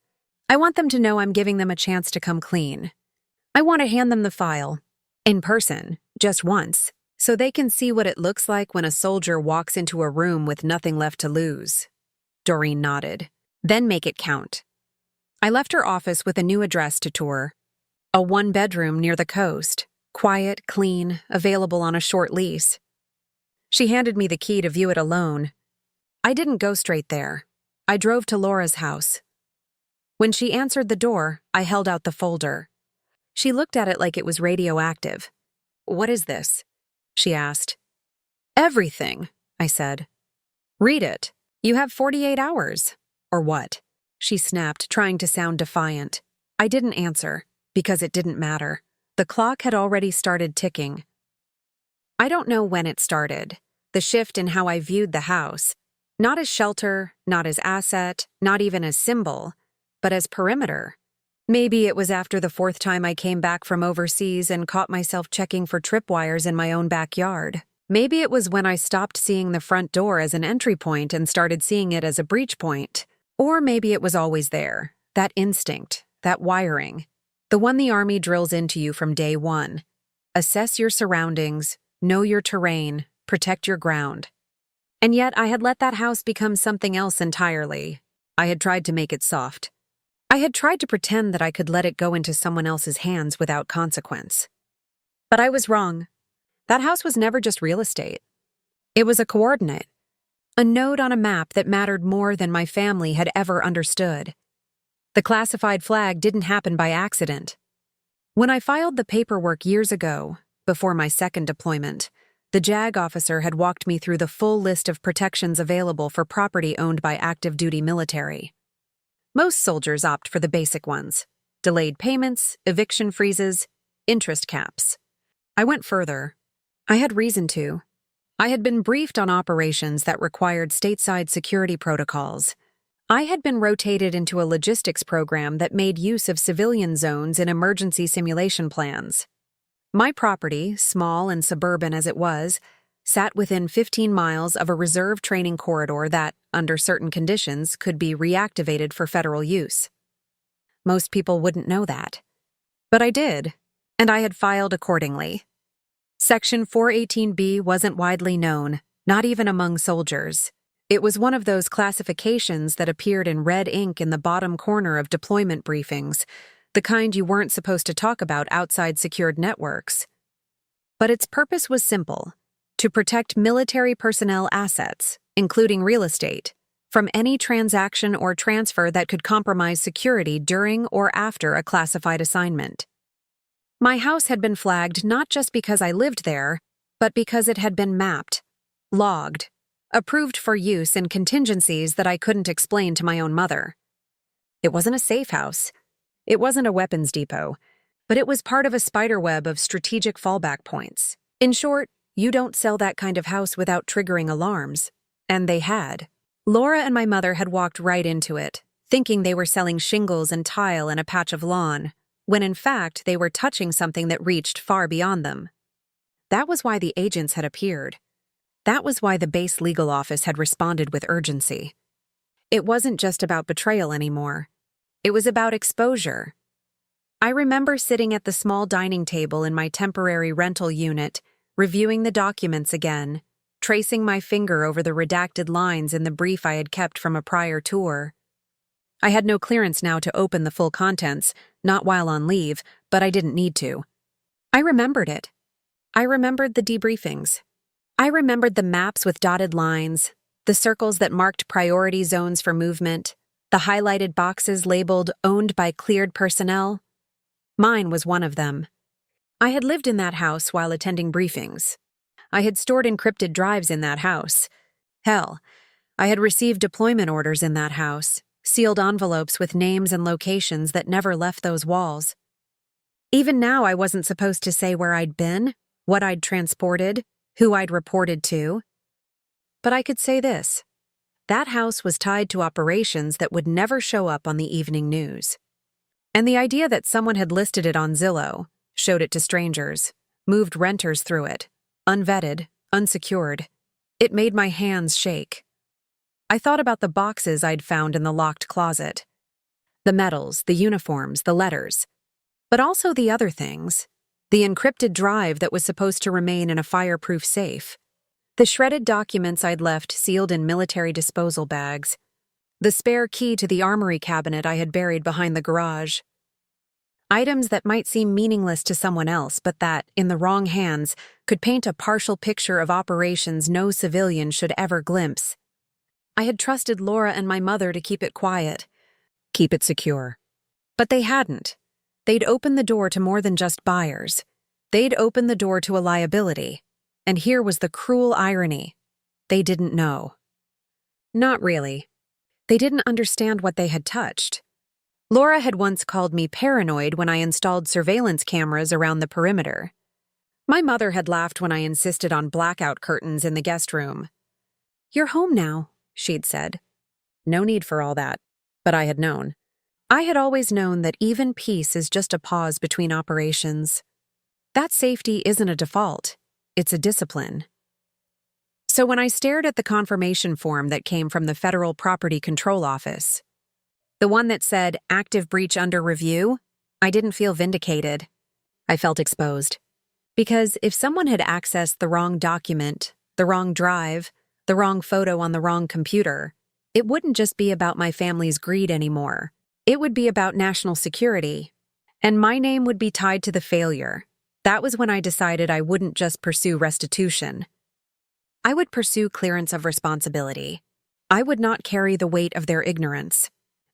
I want them to know I'm giving them a chance to come clean. I want to hand them the file, in person, just once, so they can see what it looks like when a soldier walks into a room with nothing left to lose. Doreen nodded. Then make it count. I left her office with a new address to tour. A 1-bedroom near the coast, quiet, clean, available on a short lease. She handed me the key to view it alone. I didn't go straight there. I drove to Laura's house. When she answered the door, I held out the folder. She looked at it like it was radioactive. What is this? She asked. Everything, I said. Read it. You have 48 hours. Or what? She snapped, trying to sound defiant. I didn't answer, because it didn't matter. The clock had already started ticking. I don't know when it started. The shift in how I viewed the house. Not as shelter, not as asset, not even as symbol, but as perimeter. Maybe it was after the 4th time I came back from overseas and caught myself checking for tripwires in my own backyard. Maybe it was when I stopped seeing the front door as an entry point and started seeing it as a breach point. Or maybe it was always there, that instinct, that wiring, the one the Army drills into you from day one. Assess your surroundings, know your terrain, protect your ground. And yet I had let that house become something else entirely. I had tried to make it soft. I had tried to pretend that I could let it go into someone else's hands without consequence. But I was wrong. That house was never just real estate. It was a coordinate, a node on a map that mattered more than my family had ever understood. The classified flag didn't happen by accident. When I filed the paperwork years ago, before my second deployment, the JAG officer had walked me through the full list of protections available for property owned by active duty military. Most soldiers opt for the basic ones: delayed payments, eviction freezes, interest caps. I went further. I had reason to. I had been briefed on operations that required stateside security protocols. I had been rotated into a logistics program that made use of civilian zones in emergency simulation plans. My property, small and suburban as it was, sat within 15 miles of a reserve training corridor that, under certain conditions, could be reactivated for federal use. Most people wouldn't know that. But I did, and I had filed accordingly. Section 418B wasn't widely known, not even among soldiers. It was one of those classifications that appeared in red ink in the bottom corner of deployment briefings, the kind you weren't supposed to talk about outside secured networks. But its purpose was simple: to protect military personnel assets, including real estate, from any transaction or transfer that could compromise security during or after a classified assignment. My house had been flagged not just because I lived there, but because it had been mapped, logged, approved for use in contingencies that I couldn't explain to my own mother. It wasn't a safe house. It wasn't a weapons depot, but it was part of a spiderweb of strategic fallback points. In short, you don't sell that kind of house without triggering alarms, and they had. Laura and my mother had walked right into it, thinking they were selling shingles and tile and a patch of lawn, when in fact they were touching something that reached far beyond them. That was why the agents had appeared. That was why the base legal office had responded with urgency. It wasn't just about betrayal anymore. It was about exposure. I remember sitting at the small dining table in my temporary rental unit, reviewing the documents again, tracing my finger over the redacted lines in the brief I had kept from a prior tour. I had no clearance now to open the full contents, not while on leave, but I didn't need to. I remembered it. I remembered the debriefings. I remembered the maps with dotted lines, the circles that marked priority zones for movement, the highlighted boxes labeled "owned by cleared personnel." Mine was one of them. I had lived in that house while attending briefings. I had stored encrypted drives in that house. Hell, I had received deployment orders in that house, sealed envelopes with names and locations that never left those walls. Even now, I wasn't supposed to say where I'd been, what I'd transported, who I'd reported to. But I could say this: that house was tied to operations that would never show up on the evening news. And the idea that someone had listed it on Zillow, showed it to strangers, moved renters through it, unvetted, unsecured, it made my hands shake. I thought about the boxes I'd found in the locked closet. The medals, the uniforms, the letters. But also the other things. The encrypted drive that was supposed to remain in a fireproof safe. The shredded documents I'd left sealed in military disposal bags. The spare key to the armory cabinet I had buried behind the garage. Items that might seem meaningless to someone else, but that, in the wrong hands, could paint a partial picture of operations no civilian should ever glimpse. I had trusted Laura and my mother to keep it quiet, keep it secure. But they hadn't. They'd opened the door to more than just buyers. They'd opened the door to a liability. And here was the cruel irony. They didn't know. Not really. They didn't understand what they had touched. Laura had once called me paranoid when I installed surveillance cameras around the perimeter. My mother had laughed when I insisted on blackout curtains in the guest room. "You're home now," she'd said. No need for all that, but I had known. I had always known that even peace is just a pause between operations. That safety isn't a default, it's a discipline. So when I stared at the confirmation form that came from the Federal Property Control Office, the one that said "active breach under review," I didn't feel vindicated. I felt exposed. Because if someone had accessed the wrong document, the wrong drive, the wrong photo on the wrong computer, it wouldn't just be about my family's greed anymore. It would be about national security. And my name would be tied to the failure. That was when I decided I wouldn't just pursue restitution. I would pursue clearance of responsibility. I would not carry the weight of their ignorance.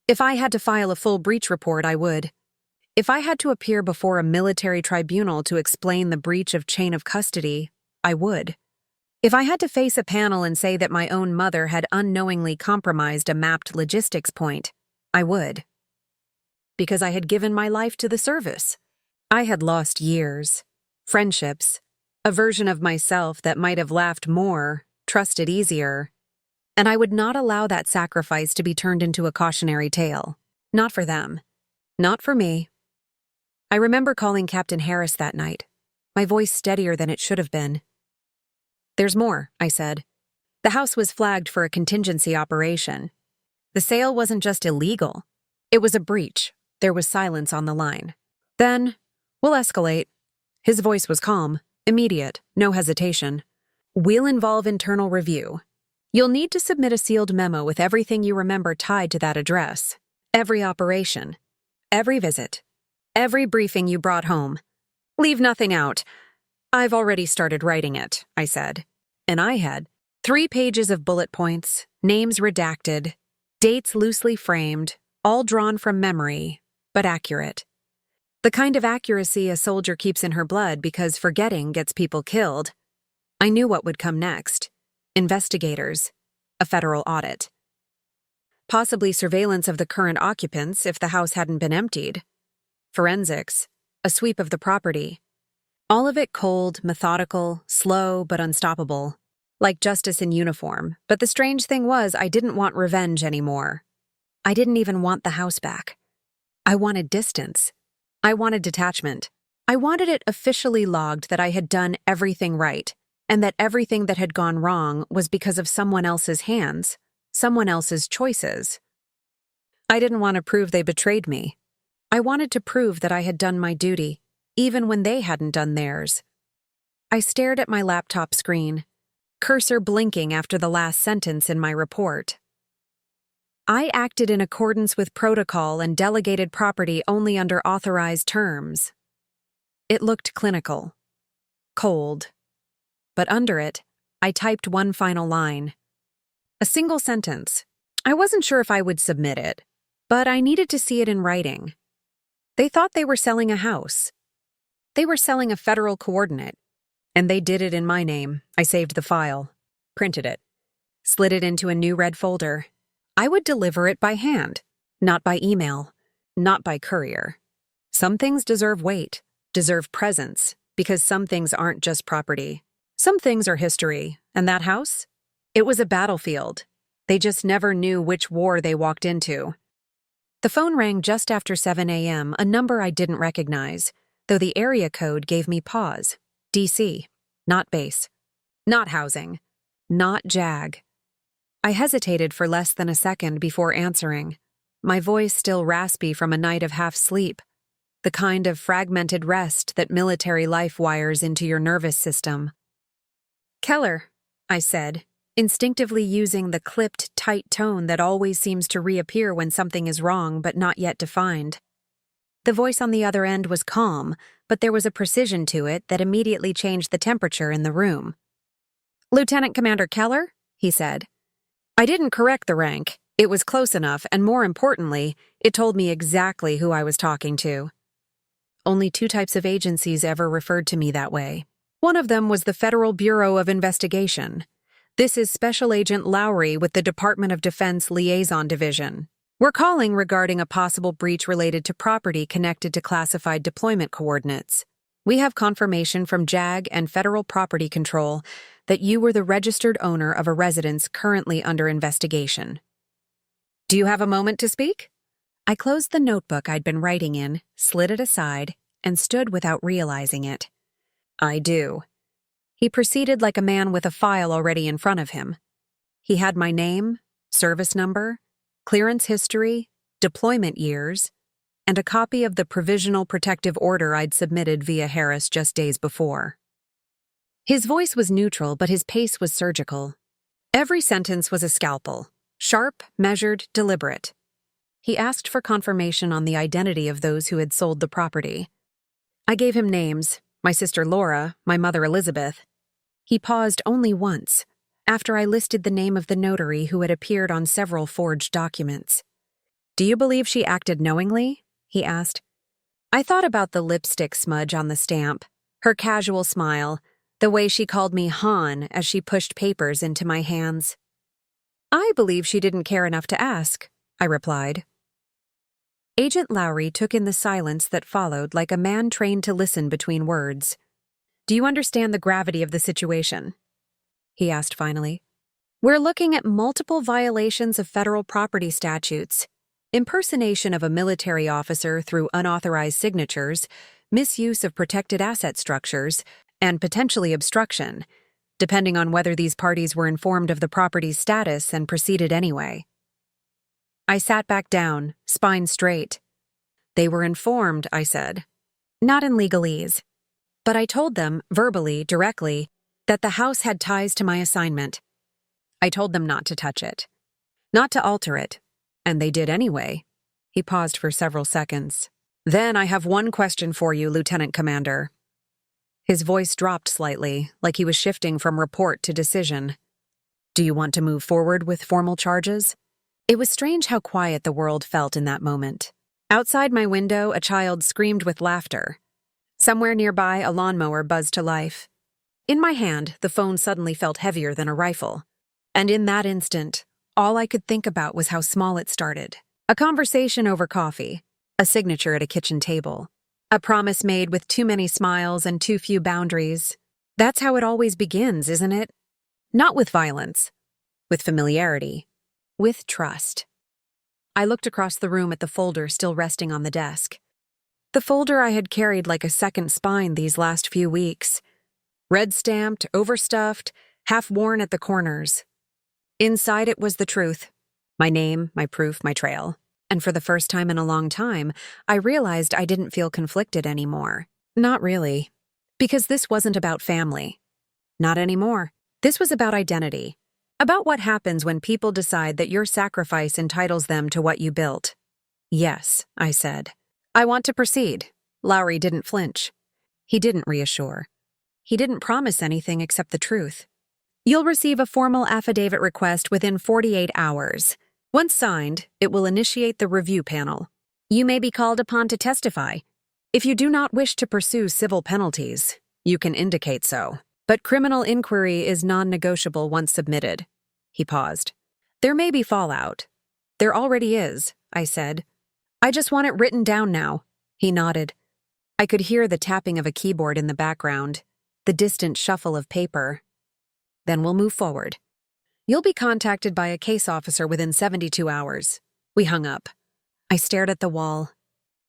If I had to file a full breach report, I would. If I had to appear before a military tribunal to explain the breach of chain of custody, I would. If I had to face a panel and say that my own mother had unknowingly compromised a mapped logistics point, I would. Because I had given my life to the service. I had lost years, friendships, a version of myself that might have laughed more, trusted easier, and I would not allow that sacrifice to be turned into a cautionary tale. Not for them. Not for me. I remember calling Captain Harris that night, my voice steadier than it should have been. "There's more," I said. The house was flagged for a contingency operation. The sale wasn't just illegal. It was a breach. There was silence on the line. "Then, we'll escalate." His voice was calm, immediate, no hesitation. "We'll involve internal review. You'll need to submit a sealed memo with everything you remember tied to that address. Every operation. Every visit. Every briefing you brought home. Leave nothing out." "I've already started writing it," I said. And I had 3 pages of bullet points, names redacted, dates loosely framed, all drawn from memory, but accurate. The kind of accuracy a soldier keeps in her blood because forgetting gets people killed. I knew what would come next. Investigators. A federal audit. Possibly surveillance of the current occupants if the house hadn't been emptied. Forensics. A sweep of the property. All of it cold, methodical, slow, but unstoppable. Like justice in uniform. But the strange thing was I didn't want revenge anymore. I didn't even want the house back. I wanted distance. I wanted detachment. I wanted it officially logged that I had done everything right, and that everything that had gone wrong was because of someone else's hands, someone else's choices. I didn't want to prove they betrayed me. I wanted to prove that I had done my duty, even when they hadn't done theirs. I stared at my laptop screen, cursor blinking after the last sentence in my report. I acted in accordance with protocol and delegated property only under authorized terms. It looked clinical, cold. But under it, I typed one final line. A single sentence. I wasn't sure if I would submit it, but I needed to see it in writing. They thought they were selling a house. They were selling a federal coordinate, and they did it in my name. I saved the file, printed it, slid it into a new red folder. I would deliver it by hand, not by email, not by courier. Some things deserve weight, deserve presence, because some things aren't just property. Some things are history, and that house? It was a battlefield. They just never knew which war they walked into. The phone rang just after 7 a.m., a number I didn't recognize, though the area code gave me pause. DC, not base, not housing, not JAG. I hesitated for less than a second before answering, my voice still raspy from a night of half sleep, the kind of fragmented rest that military life wires into your nervous system. "Keller," I said, instinctively using the clipped, tight tone that always seems to reappear when something is wrong but not yet defined. The voice on the other end was calm, but there was a precision to it that immediately changed the temperature in the room. "Lieutenant Commander Keller?" he said. I didn't correct the rank. It was close enough, and more importantly, it told me exactly who I was talking to. Only 2 types of agencies ever referred to me that way. One of them was the Federal Bureau of Investigation. This is Special Agent Lowry with the Department of Defense Liaison Division. We're calling regarding a possible breach related to property connected to classified deployment coordinates. We have confirmation from JAG and Federal Property Control that you were the registered owner of a residence currently under investigation. Do you have a moment to speak? I closed the notebook I'd been writing in, slid it aside, and stood without realizing it. I do. He proceeded like a man with a file already in front of him. He had my name, service number, clearance history, deployment years, and a copy of the provisional protective order I'd submitted via Harris just days before. His voice was neutral, but his pace was surgical. Every sentence was a scalpel, sharp, measured, deliberate. He asked for confirmation on the identity of those who had sold the property. I gave him names, my sister Laura, my mother Elizabeth. He paused only once, after I listed the name of the notary who had appeared on several forged documents. Do you believe she acted knowingly? He asked. I thought about the lipstick smudge on the stamp, her casual smile, the way she called me Han as she pushed papers into my hands. I believe she didn't care enough to ask, I replied. Agent Lowry took in the silence that followed like a man trained to listen between words. "Do you understand the gravity of the situation?" he asked finally. "We're looking at multiple violations of federal property statutes, impersonation of a military officer through unauthorized signatures, misuse of protected asset structures, and potentially obstruction, depending on whether these parties were informed of the property's status and proceeded anyway." I sat back down, spine straight. "They were informed," I said. "Not in legalese. But I told them, verbally, directly, that the house had ties to my assignment. I told them not to touch it, not to alter it, and they did anyway." He paused for several seconds. "Then I have one question for you, Lieutenant Commander." His voice dropped slightly, like he was shifting from report to decision. "Do you want to move forward with formal charges?" It was strange how quiet the world felt in that moment. Outside my window, a child screamed with laughter. Somewhere nearby, a lawnmower buzzed to life. In my hand, the phone suddenly felt heavier than a rifle. And in that instant, all I could think about was how small it started. A conversation over coffee, a signature at a kitchen table, a promise made with too many smiles and too few boundaries. That's how it always begins, isn't it? Not with violence, with familiarity, with trust. I looked across the room at the folder still resting on the desk. The folder I had carried like a second spine these last few weeks. Red-stamped, overstuffed, half-worn at the corners. Inside it was the truth. My name, my proof, my trail. And for the first time in a long time, I realized I didn't feel conflicted anymore. Not really. Because this wasn't about family. Not anymore. This was about identity. About what happens when people decide that your sacrifice entitles them to what you built. "Yes," I said. "I want to proceed." Lowry didn't flinch. He didn't reassure. He didn't promise anything except the truth. "You'll receive a formal affidavit request within 48 hours. Once signed, it will initiate the review panel. You may be called upon to testify. If you do not wish to pursue civil penalties, you can indicate so. But criminal inquiry is non-negotiable once submitted." He paused. "There may be fallout." "There already is," I said. "I just want it written down now." He nodded. I could hear the tapping of a keyboard in the background, the distant shuffle of paper. "Then we'll move forward. You'll be contacted by a case officer within 72 hours. We hung up. I stared at the wall.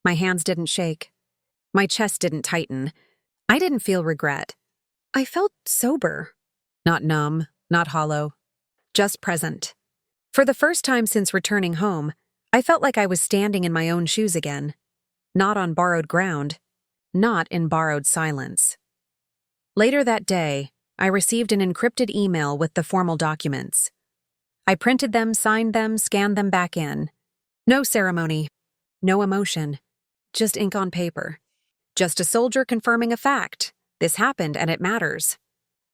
My hands didn't shake. My chest didn't tighten. I didn't feel regret. I felt sober. Not numb, not hollow. Just present. For the first time since returning home, I felt like I was standing in my own shoes again. Not on borrowed ground. Not in borrowed silence. Later that day, I received an encrypted email with the formal documents. I printed them, signed them, scanned them back in. No ceremony. No emotion. Just ink on paper. Just a soldier confirming a fact. This happened and it matters.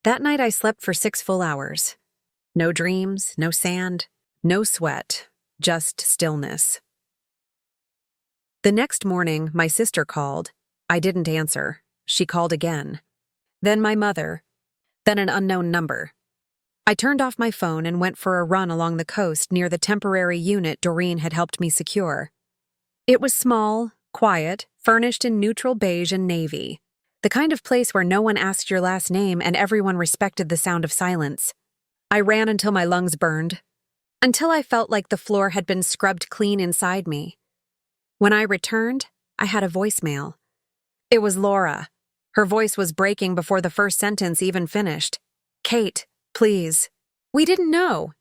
That night I slept for 6 full hours. No dreams, no sand, no sweat, just stillness. The next morning, my sister called. I didn't answer. She called again. Then my mother. Then an unknown number. I turned off my phone and went for a run along the coast near the temporary unit Doreen had helped me secure. It was small, quiet, furnished in neutral beige and navy. The kind of place where no one asked your last name and everyone respected the sound of silence. I ran until my lungs burned. Until I felt like the floor had been scrubbed clean inside me. When I returned, I had a voicemail. It was Laura. Her voice was breaking before the first sentence even finished. "Kate, please. We didn't know.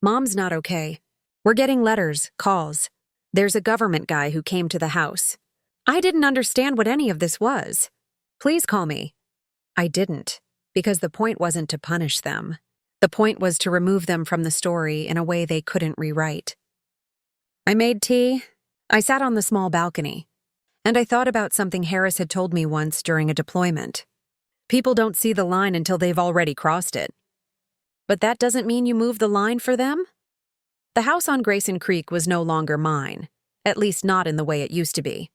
Mom's not okay. We're getting letters, calls. There's a government guy who came to the house. I didn't understand what any of this was. Please call me." I didn't, because the point wasn't to punish them. The point was to remove them from the story in a way they couldn't rewrite. I made tea. I sat on the small balcony. And I thought about something Harris had told me once during a deployment. People don't see the line until they've already crossed it. But that doesn't mean you move the line for them? The house on Grayson Creek was no longer mine, at least not in the way it used to be.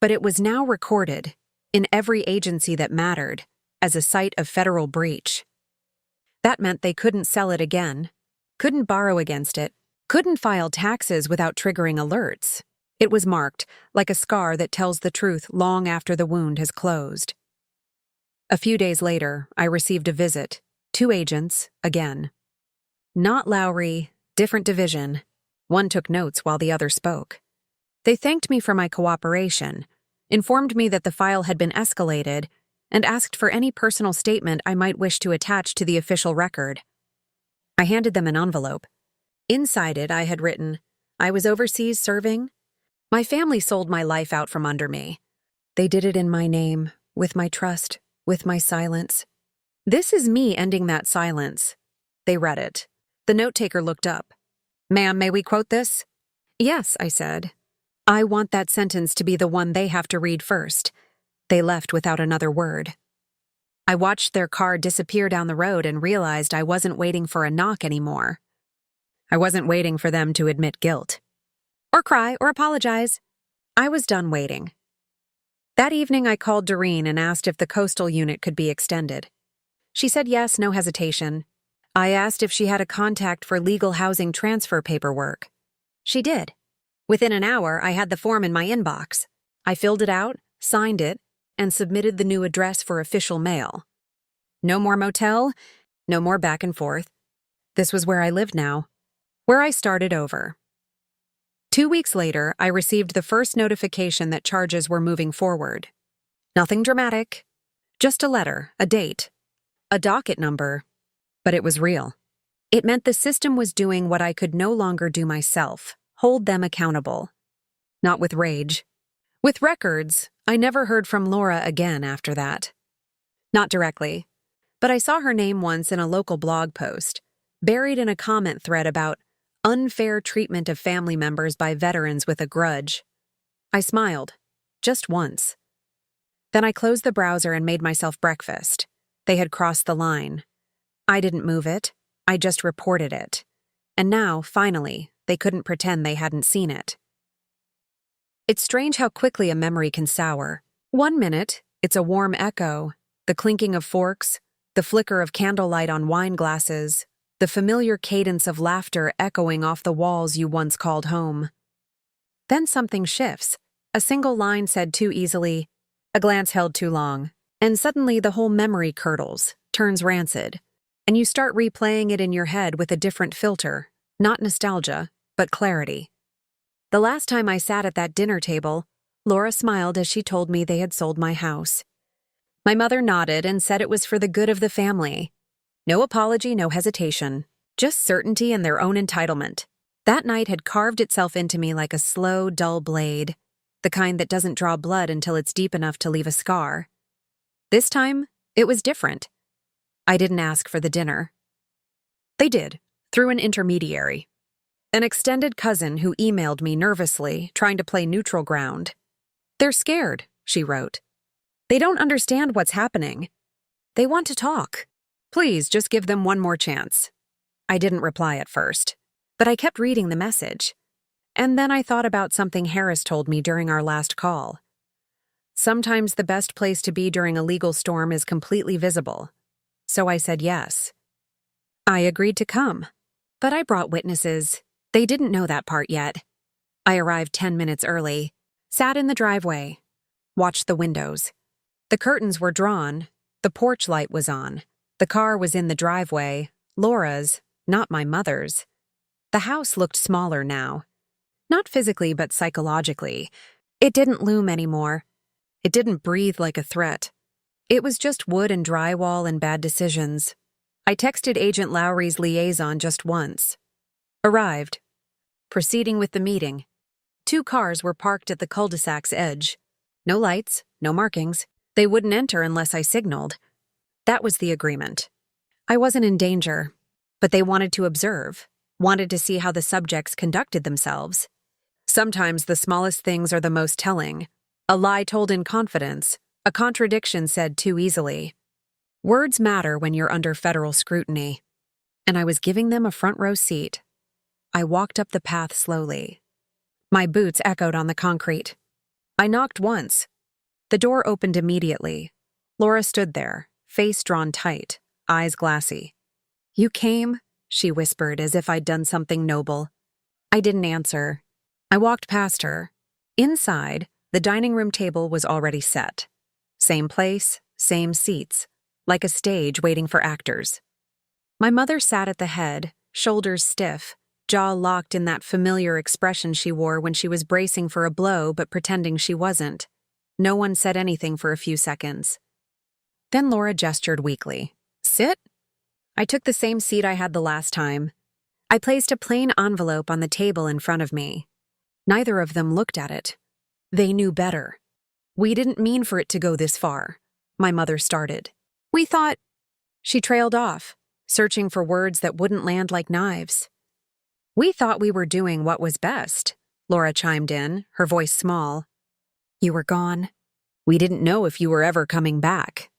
But it was now recorded, in every agency that mattered, as a site of federal breach. That meant they couldn't sell it again, couldn't borrow against it, couldn't file taxes without triggering alerts. It was marked, like a scar that tells the truth long after the wound has closed. A few days later, I received a visit. 2 agents, again. Not Lowry, different division. One took notes while the other spoke. They thanked me for my cooperation, informed me that the file had been escalated, and asked for any personal statement I might wish to attach to the official record. I handed them an envelope. Inside it, I had written, "I was overseas serving. My family sold my life out from under me. They did it in my name, with my trust, with my silence. This is me ending that silence." They read it. The note-taker looked up. "Ma'am, may we quote this?" "Yes," I said. "I want that sentence to be the one they have to read first." They left without another word. I watched their car disappear down the road and realized I wasn't waiting for a knock anymore. I wasn't waiting for them to admit guilt. Or cry or apologize. I was done waiting. That evening I called Doreen and asked if the coastal unit could be extended. She said yes, no hesitation. I asked if she had a contact for legal housing transfer paperwork. She did. Within an hour, I had the form in my inbox. I filled it out, signed it, and submitted the new address for official mail. No more motel, no more back and forth. This was where I lived now, where I started over. 2 weeks later, I received the first notification that charges were moving forward. Nothing dramatic, just a letter, a date, a docket number, but it was real. It meant the system was doing what I could no longer do myself, hold them accountable. Not with rage. With records, I never heard from Laura again after that. Not directly, but I saw her name once in a local blog post, buried in a comment thread about unfair treatment of family members by veterans with a grudge. I smiled, just once. Then I closed the browser and made myself breakfast. They had crossed the line. I didn't move it, I just reported it. And now, finally, they couldn't pretend they hadn't seen it. It's strange how quickly a memory can sour. 1 minute, it's a warm echo, the clinking of forks, the flicker of candlelight on wine glasses, the familiar cadence of laughter echoing off the walls you once called home. Then something shifts. A single line said too easily, a glance held too long, and suddenly the whole memory curdles, turns rancid, and you start replaying it in your head with a different filter, not nostalgia, but clarity. The last time I sat at that dinner table, Laura smiled as she told me they had sold my house. My mother nodded and said it was for the good of the family. No apology, no hesitation, just certainty and their own entitlement. That night had carved itself into me like a slow, dull blade, the kind that doesn't draw blood until it's deep enough to leave a scar. This time, it was different. I didn't ask for the dinner. They did, through an intermediary. An extended cousin who emailed me nervously, trying to play neutral ground. "They're scared," she wrote. "They don't understand what's happening. They want to talk. Please just give them one more chance." I didn't reply at first, but I kept reading the message. And then I thought about something Harris told me during our last call. Sometimes the best place to be during a legal storm is completely visible. So I said yes. I agreed to come, but I brought witnesses. They didn't know that part yet. I arrived 10 minutes early, sat in the driveway, watched the windows. The curtains were drawn, the porch light was on, the car was in the driveway, Laura's, not my mother's. The house looked smaller now. Not physically, but psychologically. It didn't loom anymore. It didn't breathe like a threat. It was just wood and drywall and bad decisions. I texted Agent Lowry's liaison just once. Arrived. Proceeding with the meeting. 2 cars were parked at the cul-de-sac's edge. No lights, no markings. They wouldn't enter unless I signaled. That was the agreement. I wasn't in danger, but they wanted to observe, wanted to see how the subjects conducted themselves. Sometimes the smallest things are the most telling. A lie told in confidence, a contradiction said too easily. Words matter when you're under federal scrutiny. And I was giving them a front row seat. I walked up the path slowly. My boots echoed on the concrete. I knocked once. The door opened immediately. Laura stood there, face drawn tight, eyes glassy. "You came?" she whispered as if I'd done something noble. I didn't answer. I walked past her, Inside, the dining room table was already set. Same place, same seats, like a stage waiting for actors. My mother sat at the head, shoulders stiff, jaw locked in that familiar expression she wore when she was bracing for a blow but pretending she wasn't. No one said anything for a few seconds. Then Laura gestured weakly. "Sit?" I took the same seat I had the last time. I placed a plain envelope on the table in front of me. Neither of them looked at it. They knew better. "We didn't mean for it to go this far," my mother started. "We thought—" She trailed off, searching for words that wouldn't land like knives. "We thought we were doing what was best," Laura chimed in, her voice small. "You were gone. We didn't know if you were ever coming back."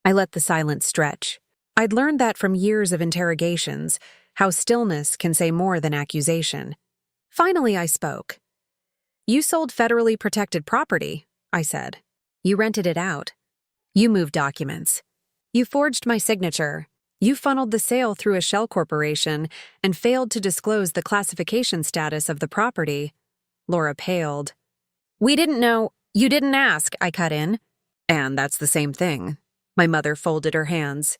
I let the silence stretch. I'd learned that from years of interrogations, how stillness can say more than accusation. Finally, I spoke. "You sold federally protected property," I said. "You rented it out. You moved documents. You forged my signature. You funneled the sale through a shell corporation and failed to disclose the classification status of the property." Laura paled. "We didn't know. You didn't ask," I cut in. "And that's the same thing." My mother folded her hands.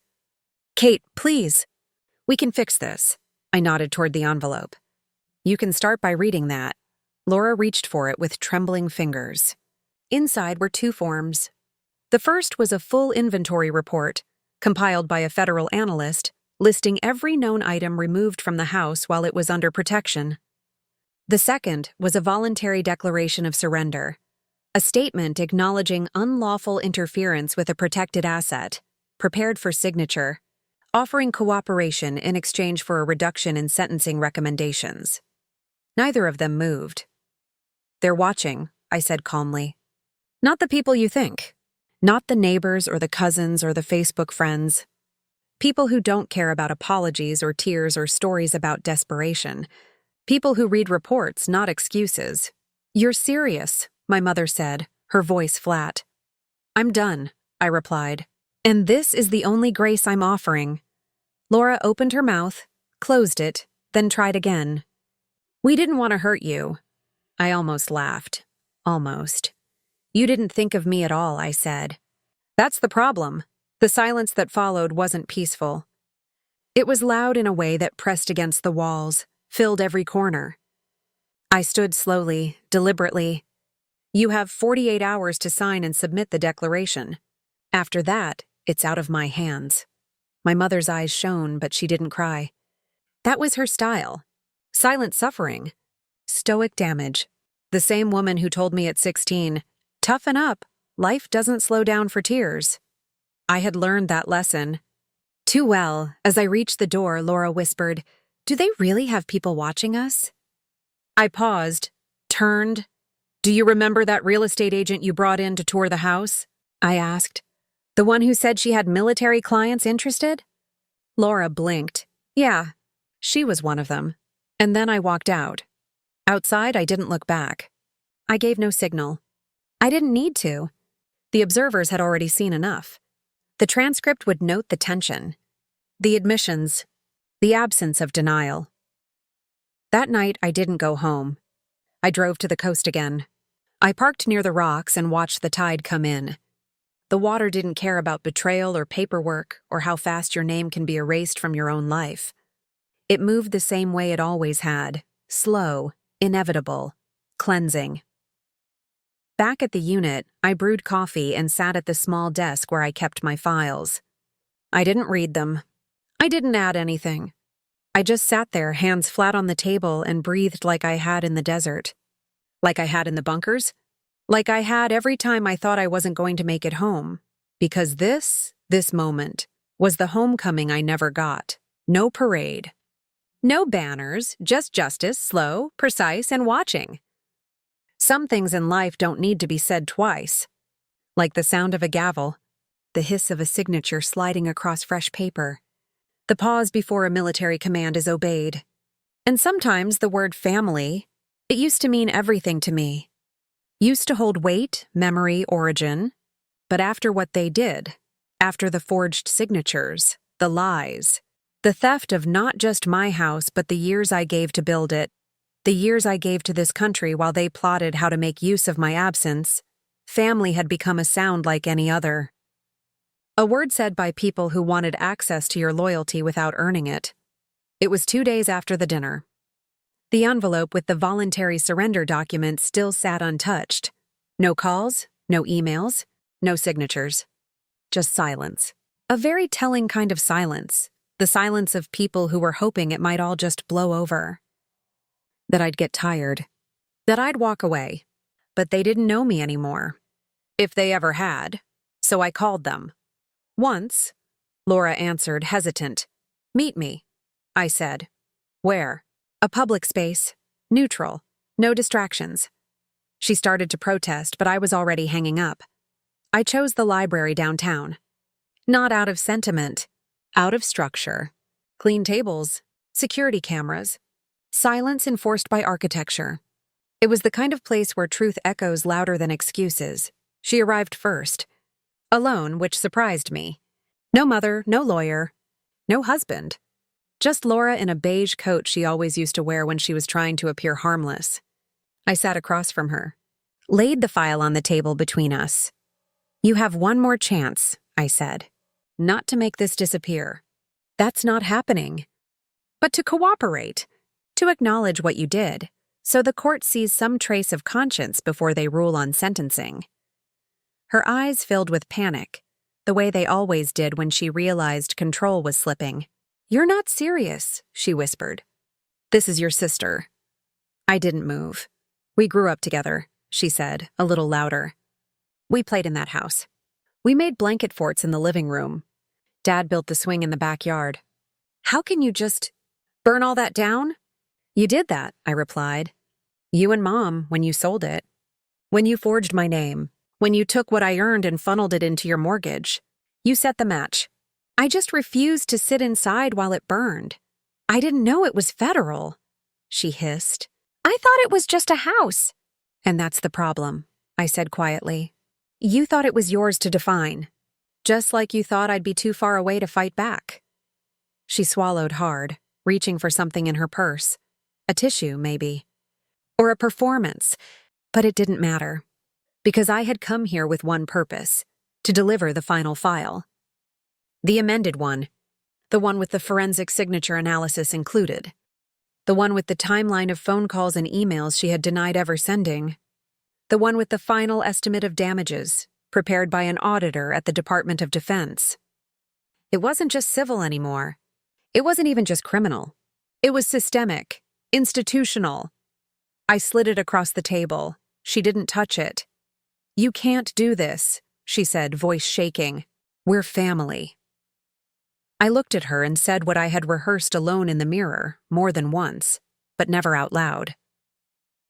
"Kate, please. We can fix this." I nodded toward the envelope. "You can start by reading that." Laura reached for it with trembling fingers. Inside were 2 forms. The first was a full inventory report, compiled by a federal analyst, listing every known item removed from the house while it was under protection. The second was a voluntary declaration of surrender, a statement acknowledging unlawful interference with a protected asset, prepared for signature, offering cooperation in exchange for a reduction in sentencing recommendations. Neither of them moved. "They're watching," I said calmly. "Not the people you think. Not the neighbors or the cousins or the Facebook friends. People who don't care about apologies or tears or stories about desperation. People who read reports, not excuses." "You're serious," my mother said, her voice flat. "I'm done," I replied. "And this is the only grace I'm offering." Laura opened her mouth, closed it, then tried again. "We didn't want to hurt you." I almost laughed. Almost. "You didn't think of me at all," I said. "That's the problem." The silence that followed wasn't peaceful. It was loud in a way that pressed against the walls, filled every corner. I stood slowly, deliberately. "You have 48 hours to sign and submit the declaration. After that, it's out of my hands." My mother's eyes shone, but she didn't cry. That was her style. Silent suffering. Stoic damage. The same woman who told me at 16, "Toughen up. Life doesn't slow down for tears." I had learned that lesson. Too well. As I reached the door, Laura whispered, "Do they really have people watching us?" I paused, turned. "Do you remember that real estate agent you brought in to tour the house?" I asked. "The one who said she had military clients interested?" Laura blinked. "Yeah, she was one of them." And then I walked out. Outside, I didn't look back. I gave no signal. I didn't need to. The observers had already seen enough. The transcript would note the tension, the admissions, the absence of denial. That night, I didn't go home. I drove to the coast again. I parked near the rocks and watched the tide come in. The water didn't care about betrayal or paperwork or how fast your name can be erased from your own life. It moved the same way it always had, slow, inevitable, cleansing. Back at the unit, I brewed coffee and sat at the small desk where I kept my files. I didn't read them. I didn't add anything. I just sat there, hands flat on the table, and breathed like I had in the desert. Like I had in the bunkers. Like I had every time I thought I wasn't going to make it home. Because this moment, was the homecoming I never got. No parade. No banners, just justice, slow, precise, and watching. Some things in life don't need to be said twice. Like the sound of a gavel, the hiss of a signature sliding across fresh paper, the pause before a military command is obeyed. And sometimes the word family, it used to mean everything to me. Used to hold weight, memory, origin. But after what they did, after the forged signatures, the lies, the theft of not just my house but the years I gave to build it, The years I gave to this country while they plotted how to make use of my absence, family had become a sound like any other. A word said by people who wanted access to your loyalty without earning it. It was 2 days after the dinner. The envelope with the voluntary surrender document still sat untouched. No calls, no emails, no signatures. Just silence. A very telling kind of silence. The silence of people who were hoping it might all just blow over. That I'd get tired. That I'd walk away. But they didn't know me anymore. If they ever had. So I called them. Once, Laura answered, hesitant. Meet me, I said. Where? A public space. Neutral. No distractions. She started to protest, but I was already hanging up. I chose the library downtown. Not out of sentiment. Out of structure. Clean tables. Security cameras. Silence enforced by architecture. It was the kind of place where truth echoes louder than excuses. She arrived first. Alone, which surprised me. No mother, no lawyer, no husband. Just Laura in a beige coat she always used to wear when she was trying to appear harmless. I sat across from her. Laid the file on the table between us. You have one more chance, I said. Not to make this disappear. That's not happening. But to cooperate. To acknowledge what you did, so the court sees some trace of conscience before they rule on sentencing. Her eyes filled with panic, the way they always did when she realized control was slipping. You're not serious, she whispered. This is your sister. I didn't move. We grew up together, she said, a little louder. We played in that house. We made blanket forts in the living room. Dad built the swing in the backyard. How can you just burn all that down? You did that, I replied. You and Mom, when you sold it. When you forged my name. When you took what I earned and funneled it into your mortgage. You set the match. I just refused to sit inside while it burned. I didn't know it was federal, she hissed. I thought it was just a house. And that's the problem, I said quietly. You thought it was yours to define. Just like you thought I'd be too far away to fight back. She swallowed hard, reaching for something in her purse. A tissue, maybe. Or a performance. But it didn't matter. Because I had come here with one purpose, to deliver the final file. The amended one, the one with the forensic signature analysis included, the one with the timeline of phone calls and emails she had denied ever sending, the one with the final estimate of damages, prepared by an auditor at the Department of Defense. It wasn't just civil anymore. It wasn't even just criminal. It was systemic, institutional. I slid it across the table. She didn't touch it. You can't do this, she said, voice shaking. We're family. I looked at her and said what I had rehearsed alone in the mirror, more than once, but never out loud.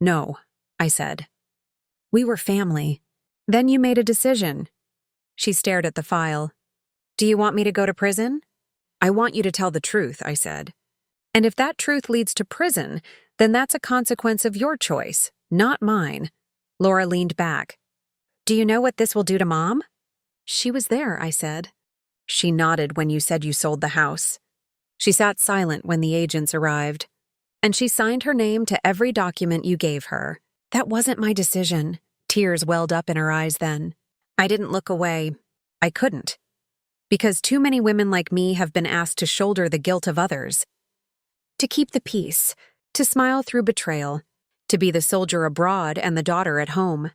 No, I said. We were family. Then you made a decision. She stared at the file. Do you want me to go to prison? I want you to tell the truth, I said. And if that truth leads to prison, then that's a consequence of your choice, not mine. Laura leaned back. Do you know what this will do to Mom? She was there, I said. She nodded when you said you sold the house. She sat silent when the agents arrived. And she signed her name to every document you gave her. That wasn't my decision. Tears welled up in her eyes then. I didn't look away. I couldn't. Because too many women like me have been asked to shoulder the guilt of others. To keep the peace. To smile through betrayal. To be the soldier abroad and the daughter at home.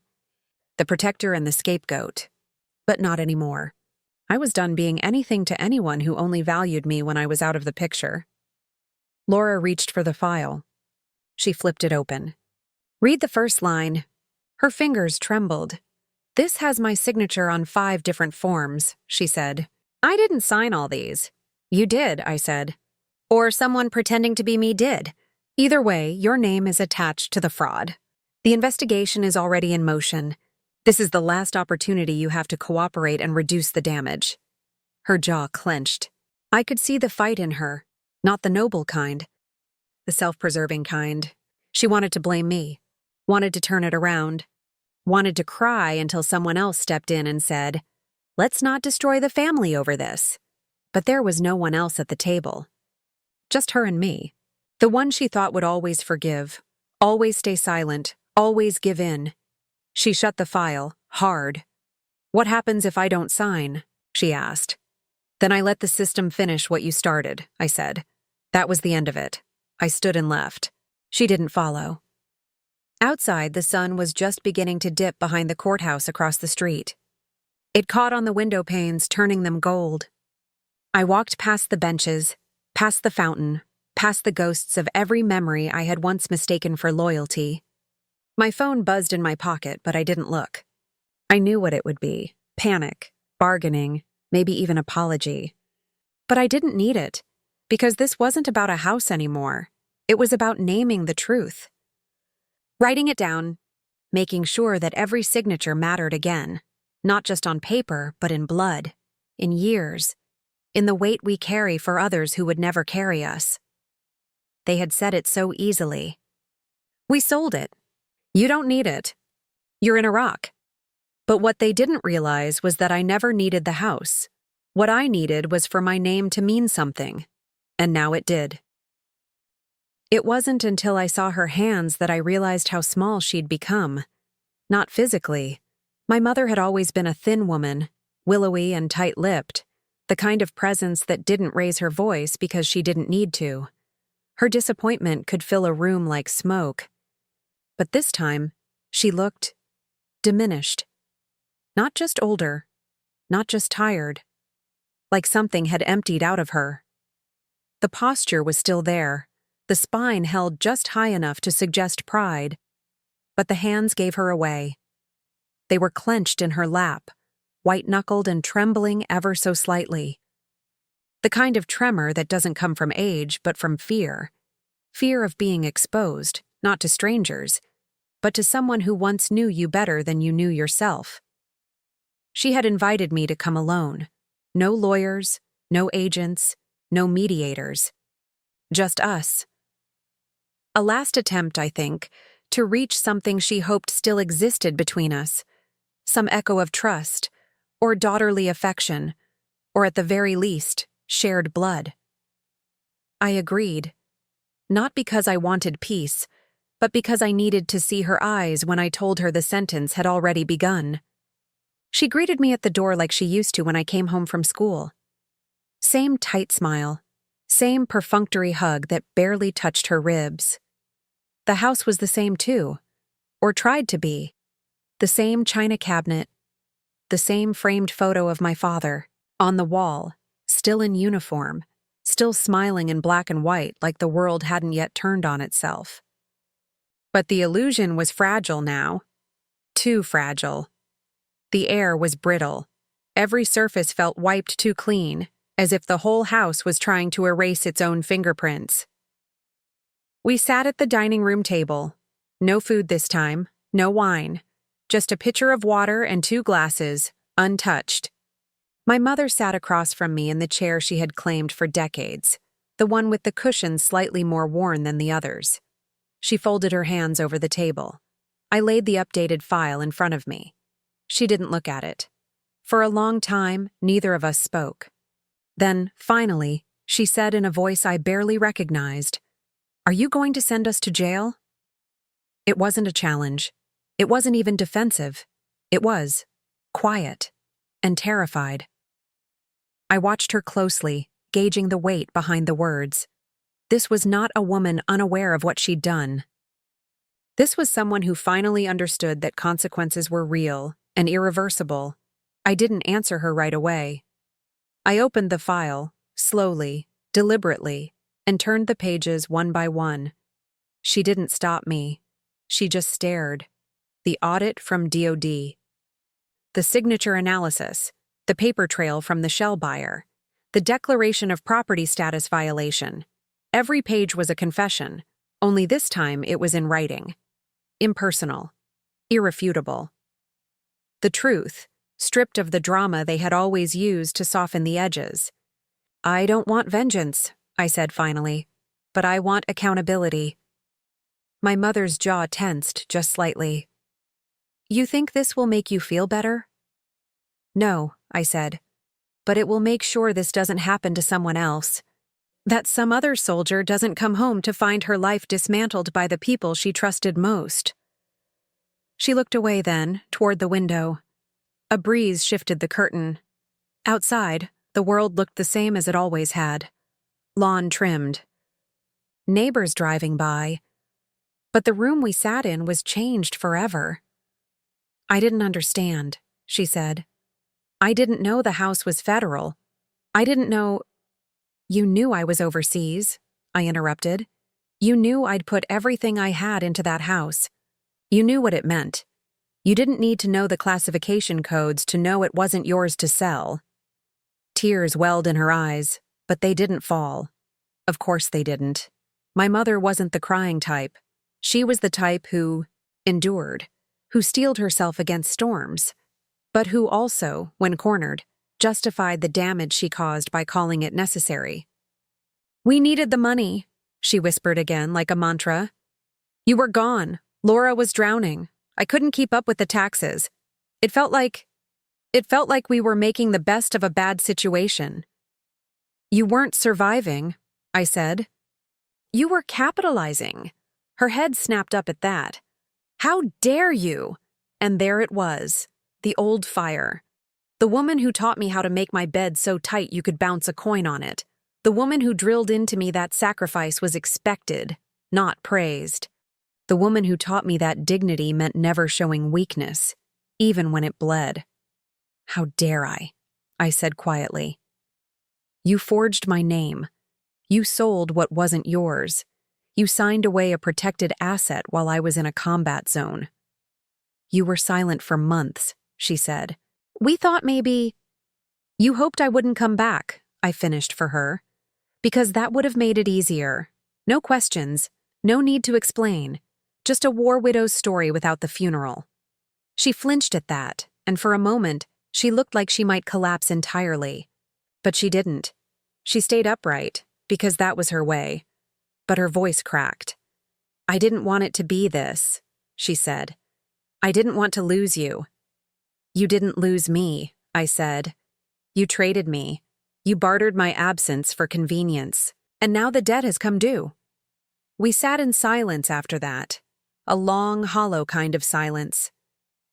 The protector and the scapegoat. But not anymore. I was done being anything to anyone who only valued me when I was out of the picture. Laura reached for the file. She flipped it open. Read the first line. Her fingers trembled. This has my signature on 5 different forms, she said. I didn't sign all these. You did, I said. Or someone pretending to be me did. Either way, your name is attached to the fraud. The investigation is already in motion. This is the last opportunity you have to cooperate and reduce the damage. Her jaw clenched. I could see the fight in her, not the noble kind. The self-preserving kind. She wanted to blame me, wanted to turn it around, wanted to cry until someone else stepped in and said, let's not destroy the family over this. But there was no one else at the table. Just her and me. The one she thought would always forgive, Always stay silent, always give in. She shut the file, hard. What happens if I don't sign? She asked. Then I let the system finish what you started, I said. That was the end of it. I stood and left. She didn't follow. Outside, the sun was just beginning to dip behind the courthouse across the street. It caught on the window panes, turning them gold. I walked past the benches, past the fountain, past the ghosts of every memory I had once mistaken for loyalty. My phone buzzed in my pocket, but I didn't look. I knew what it would be: panic, bargaining, maybe even apology. But I didn't need it, because this wasn't about a house anymore. It was about naming the truth. Writing it down, making sure that every signature mattered again, not just on paper, but in blood, in years, in the weight we carry for others who would never carry us. They had said it so easily. We sold it. You don't need it. You're in Iraq. But what they didn't realize was that I never needed the house. What I needed was for my name to mean something. And now it did. It wasn't until I saw her hands that I realized how small she'd become. Not physically. My mother had always been a thin woman, willowy and tight-lipped, the kind of presence that didn't raise her voice because she didn't need to. Her disappointment could fill a room like smoke. But this time, she looked diminished. Not just older, not just tired, like something had emptied out of her. The posture was still there, the spine held just high enough to suggest pride, but the hands gave her away. They were clenched in her lap, white-knuckled and trembling ever so slightly. The kind of tremor that doesn't come from age, but from fear. Fear of being exposed, not to strangers, but to someone who once knew you better than you knew yourself. She had invited me to come alone. No lawyers, no agents, no mediators. Just us. A last attempt, I think, to reach something she hoped still existed between us. Some echo of trust, or daughterly affection, or at the very least, shared blood. I agreed. Not because I wanted peace, but because I needed to see her eyes when I told her the sentence had already begun. She greeted me at the door like she used to when I came home from school. Same tight smile, same perfunctory hug that barely touched her ribs. The house was the same too, or tried to be. The same china cabinet, the same framed photo of my father, on the wall, still in uniform, still smiling in black and white like the world hadn't yet turned on itself. But the illusion was fragile now. Too fragile. The air was brittle. Every surface felt wiped too clean, as if the whole house was trying to erase its own fingerprints. We sat at the dining room table. No food this time, no wine. Just a pitcher of water and 2 glasses, untouched. My mother sat across from me in the chair she had claimed for decades, the one with the cushions slightly more worn than the others. She folded her hands over the table. I laid the updated file in front of me. She didn't look at it. For a long time, neither of us spoke. Then, finally, she said in a voice I barely recognized, "Are you going to send us to jail?" It wasn't a challenge. It wasn't even defensive. It was quiet and terrified. I watched her closely, gauging the weight behind the words. This was not a woman unaware of what she'd done. This was someone who finally understood that consequences were real and irreversible. I didn't answer her right away. I opened the file, slowly, deliberately, and turned the pages one by one. She didn't stop me. She just stared. The audit from DOD. The signature analysis. The paper trail from the shell buyer. The declaration of property status violation. Every page was a confession, only this time it was in writing. Impersonal. Irrefutable. The truth, stripped of the drama they had always used to soften the edges. "I don't want vengeance," I said finally, "but I want accountability." My mother's jaw tensed just slightly. "You think this will make you feel better?" "No," I said, "but it will make sure this doesn't happen to someone else." That some other soldier doesn't come home to find her life dismantled by the people she trusted most. She looked away then, toward the window. A breeze shifted the curtain. Outside, the world looked the same as it always had. Lawn trimmed. Neighbors driving by. But the room we sat in was changed forever. I didn't understand, she said. I didn't know the house was federal. I didn't know— You knew I was overseas, I interrupted. You knew I'd put everything I had into that house. You knew what it meant. You didn't need to know the classification codes to know it wasn't yours to sell. Tears welled in her eyes, but they didn't fall. Of course they didn't. My mother wasn't the crying type. She was the type who endured, who steeled herself against storms, but who also, when cornered, justified the damage she caused by calling it necessary. We needed the money, she whispered again like a mantra. You were gone. Laura was drowning. I couldn't keep up with the taxes. It felt like we were making the best of a bad situation. You weren't surviving, I said. You were capitalizing. Her head snapped up at that. How dare you? And there it was, the old fire. The woman who taught me how to make my bed so tight you could bounce a coin on it. The woman who drilled into me that sacrifice was expected, not praised. The woman who taught me that dignity meant never showing weakness, even when it bled. How dare I said quietly. You forged my name. You sold what wasn't yours. You signed away a protected asset while I was in a combat zone. You were silent for months, she said. We thought maybe— You hoped I wouldn't come back, I finished for her. Because that would have made it easier. No questions, no need to explain. Just a war widow's story without the funeral. She flinched at that, and for a moment, she looked like she might collapse entirely. But she didn't. She stayed upright, because that was her way. But her voice cracked. I didn't want it to be this, she said. I didn't want to lose you. You didn't lose me, I said. You traded me. You bartered my absence for convenience. And now the debt has come due. We sat in silence after that. A long, hollow kind of silence.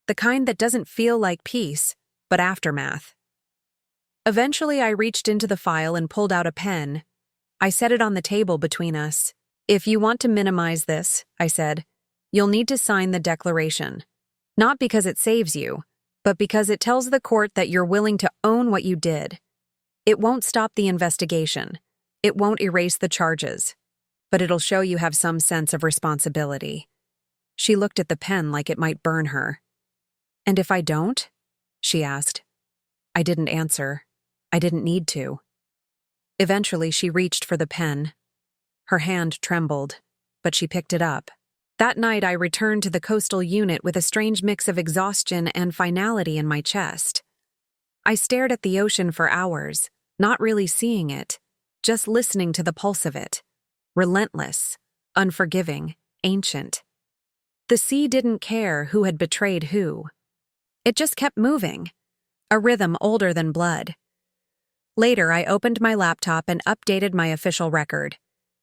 The kind that doesn't feel like peace, but aftermath. Eventually, I reached into the file and pulled out a pen. I set it on the table between us. If you want to minimize this, I said, you'll need to sign the declaration. Not because it saves you, but because it tells the court that you're willing to own what you did. It won't stop the investigation. It won't erase the charges. But it'll show you have some sense of responsibility. She looked at the pen like it might burn her. And if I don't? She asked. I didn't answer. I didn't need to. Eventually, she reached for the pen. Her hand trembled, but she picked it up. That night, I returned to the coastal unit with a strange mix of exhaustion and finality in my chest. I stared at the ocean for hours, not really seeing it, just listening to the pulse of it. Relentless, unforgiving, ancient. The sea didn't care who had betrayed who. It just kept moving, a rhythm older than blood. Later, I opened my laptop and updated my official record.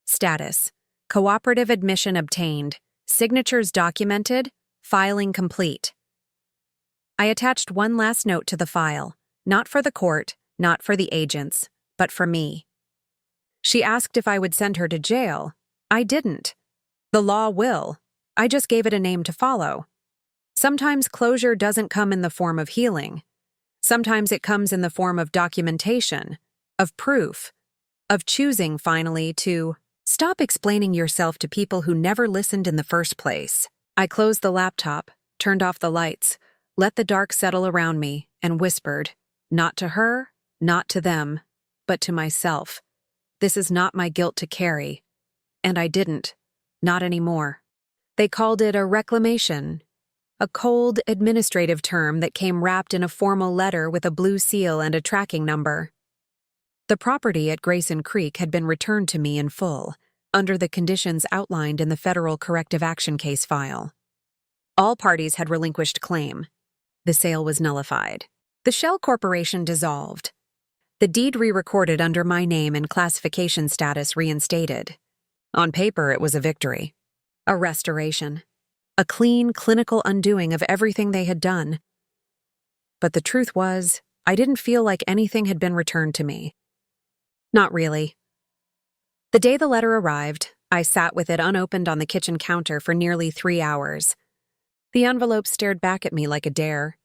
Status: cooperative admission obtained, signatures documented, filing complete. I attached one last note to the file, not for the court, not for the agents, but for me. She asked if I would send her to jail. I didn't. The law will. I just gave it a name to follow. Sometimes closure doesn't come in the form of healing. Sometimes it comes in the form of documentation, of proof, of choosing, finally, to stop explaining yourself to people who never listened in the first place. I closed the laptop, turned off the lights, let the dark settle around me, and whispered, not to her, not to them, but to myself. This is not my guilt to carry. And I didn't. Not anymore. They called it a reclamation. A cold, administrative term that came wrapped in a formal letter with a blue seal and a tracking number. The property at Grayson Creek had been returned to me in full, under the conditions outlined in the federal corrective action case file. All parties had relinquished claim. The sale was nullified. The shell corporation dissolved. The deed re-recorded under my name and classification status reinstated. On paper, it was a victory. A restoration. A clean, clinical undoing of everything they had done. But the truth was, I didn't feel like anything had been returned to me. Not really. The day the letter arrived, I sat with it unopened on the kitchen counter for nearly 3 hours. The envelope stared back at me like a dare.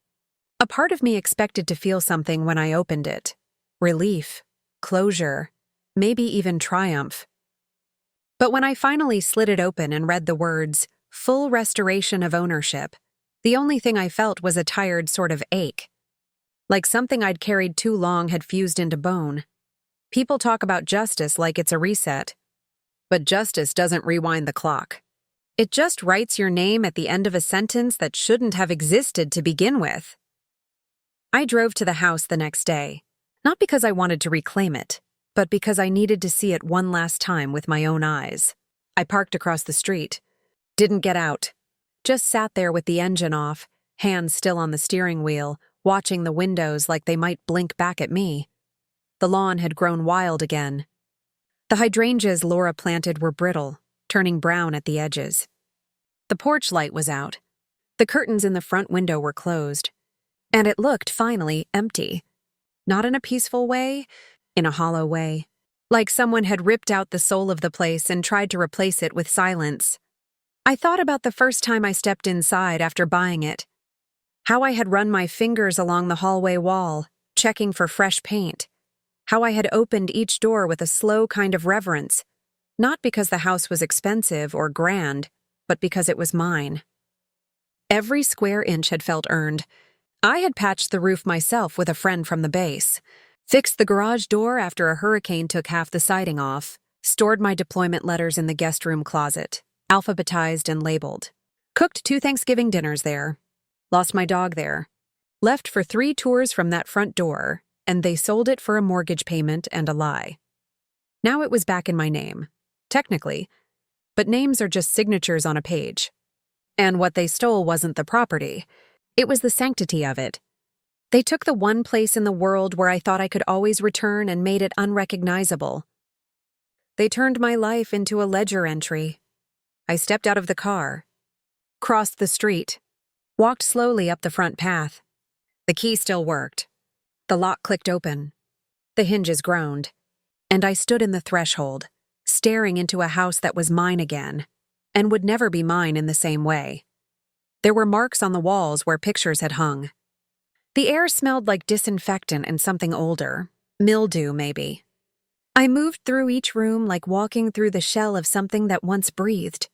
A part of me expected to feel something when I opened it. Relief, closure, maybe even triumph. But when I finally slid it open and read the words, "full restoration of ownership," the only thing I felt was a tired sort of ache. Like something I'd carried too long had fused into bone. People talk about justice like it's a reset. But justice doesn't rewind the clock. It just writes your name at the end of a sentence that shouldn't have existed to begin with. I drove to the house the next day, not because I wanted to reclaim it, but because I needed to see it one last time with my own eyes. I parked across the street. Didn't get out. Just sat there with the engine off, hands still on the steering wheel, watching the windows like they might blink back at me. The lawn had grown wild again. The hydrangeas Laura planted were brittle, turning brown at the edges. The porch light was out. The curtains in the front window were closed. And it looked, finally, empty. Not in a peaceful way, in a hollow way. Like someone had ripped out the soul of the place and tried to replace it with silence. I thought about the first time I stepped inside after buying it. How I had run my fingers along the hallway wall, checking for fresh paint. How I had opened each door with a slow kind of reverence, not because the house was expensive or grand, but because it was mine. Every square inch had felt earned. I had patched the roof myself with a friend from the base, fixed the garage door after a hurricane took half the siding off, stored my deployment letters in the guest room closet, alphabetized and labeled, cooked 2 Thanksgiving dinners there, lost my dog there, left for 3 tours from that front door, and they sold it for a mortgage payment and a lie. Now it was back in my name, technically, but names are just signatures on a page. And what they stole wasn't the property. It was the sanctity of it. They took the one place in the world where I thought I could always return and made it unrecognizable. They turned my life into a ledger entry. I stepped out of the car, crossed the street, walked slowly up the front path. The key still worked. The lock clicked open. The hinges groaned. And I stood in the threshold, staring into a house that was mine again, and would never be mine in the same way. There were marks on the walls where pictures had hung. The air smelled like disinfectant and something older, mildew maybe. I moved through each room like walking through the shell of something that once breathed.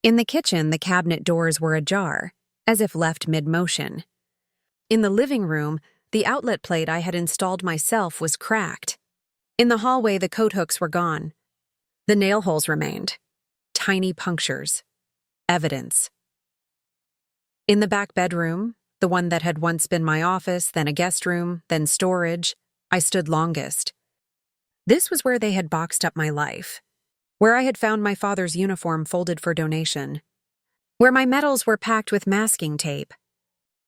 In the kitchen, the cabinet doors were ajar, as if left mid-motion. In the living room, the outlet plate I had installed myself was cracked. In the hallway, the coat hooks were gone. The nail holes remained. Tiny punctures. Evidence. In the back bedroom, the one that had once been my office, then a guest room, then storage, I stood longest. This was where they had boxed up my life, where I had found my father's uniform folded for donation, where my medals were packed with masking tape,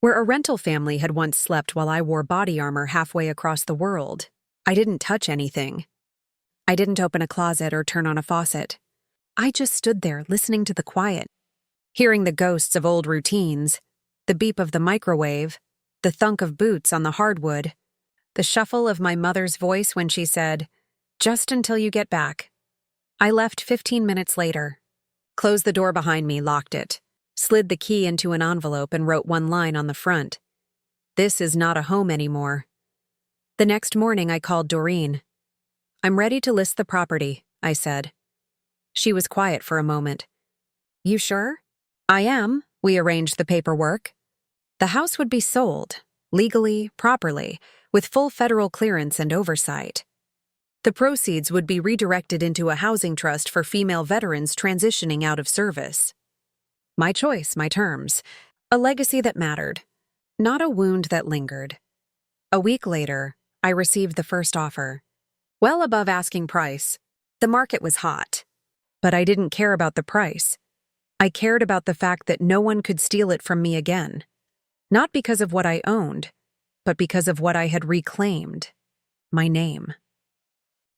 where a rental family had once slept while I wore body armor halfway across the world. I didn't touch anything. I didn't open a closet or turn on a faucet. I just stood there listening to the quiet, hearing the ghosts of old routines, the beep of the microwave, the thunk of boots on the hardwood, the shuffle of my mother's voice when she said, "Just until you get back." I left 15 minutes later, closed the door behind me, locked it, slid the key into an envelope and wrote one line on the front. "This is not a home anymore." The next morning I called Doreen. "I'm ready to list the property," I said. She was quiet for a moment. "You sure?" "I am." We arranged the paperwork. The house would be sold, legally, properly, with full federal clearance and oversight. The proceeds would be redirected into a housing trust for female veterans transitioning out of service. My choice, my terms. A legacy that mattered, not a wound that lingered. A week later, I received the first offer. Well above asking price. The market was hot. But I didn't care about the price. I cared about the fact that no one could steal it from me again. Not because of what I owned, but because of what I had reclaimed. my name,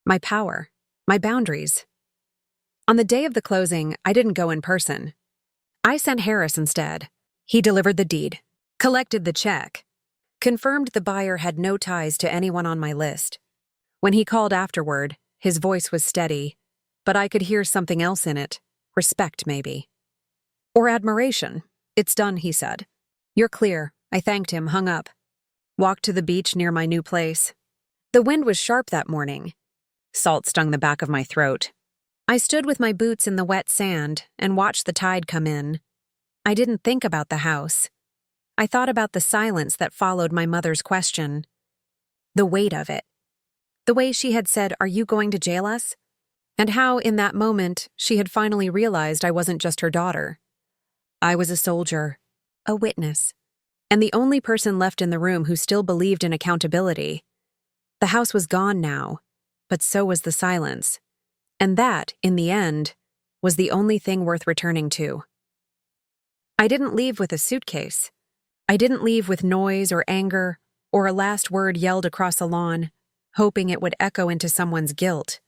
my power, my boundaries. On the day of the closing, I didn't go in person. I sent Harris instead. He delivered the deed, collected the check, confirmed the buyer had no ties to anyone on my list. When he called afterward, his voice was steady, but I could hear something else in it. Respect, maybe. Or admiration. It's done, he said. You're clear. I thanked him, hung up. Walked to the beach near my new place. The wind was sharp that morning. Salt stung the back of my throat. I stood with my boots in the wet sand and watched the tide come in. I didn't think about the house. I thought about the silence that followed my mother's question. The weight of it. The way she had said, "Are you going to jail us?" And how, in that moment, she had finally realized I wasn't just her daughter. I was a soldier, a witness, and the only person left in the room who still believed in accountability. The house was gone now, but so was the silence. And that, in the end, was the only thing worth returning to. I didn't leave with a suitcase. I didn't leave with noise or anger or a last word yelled across a lawn, hoping it would echo into someone's guilt.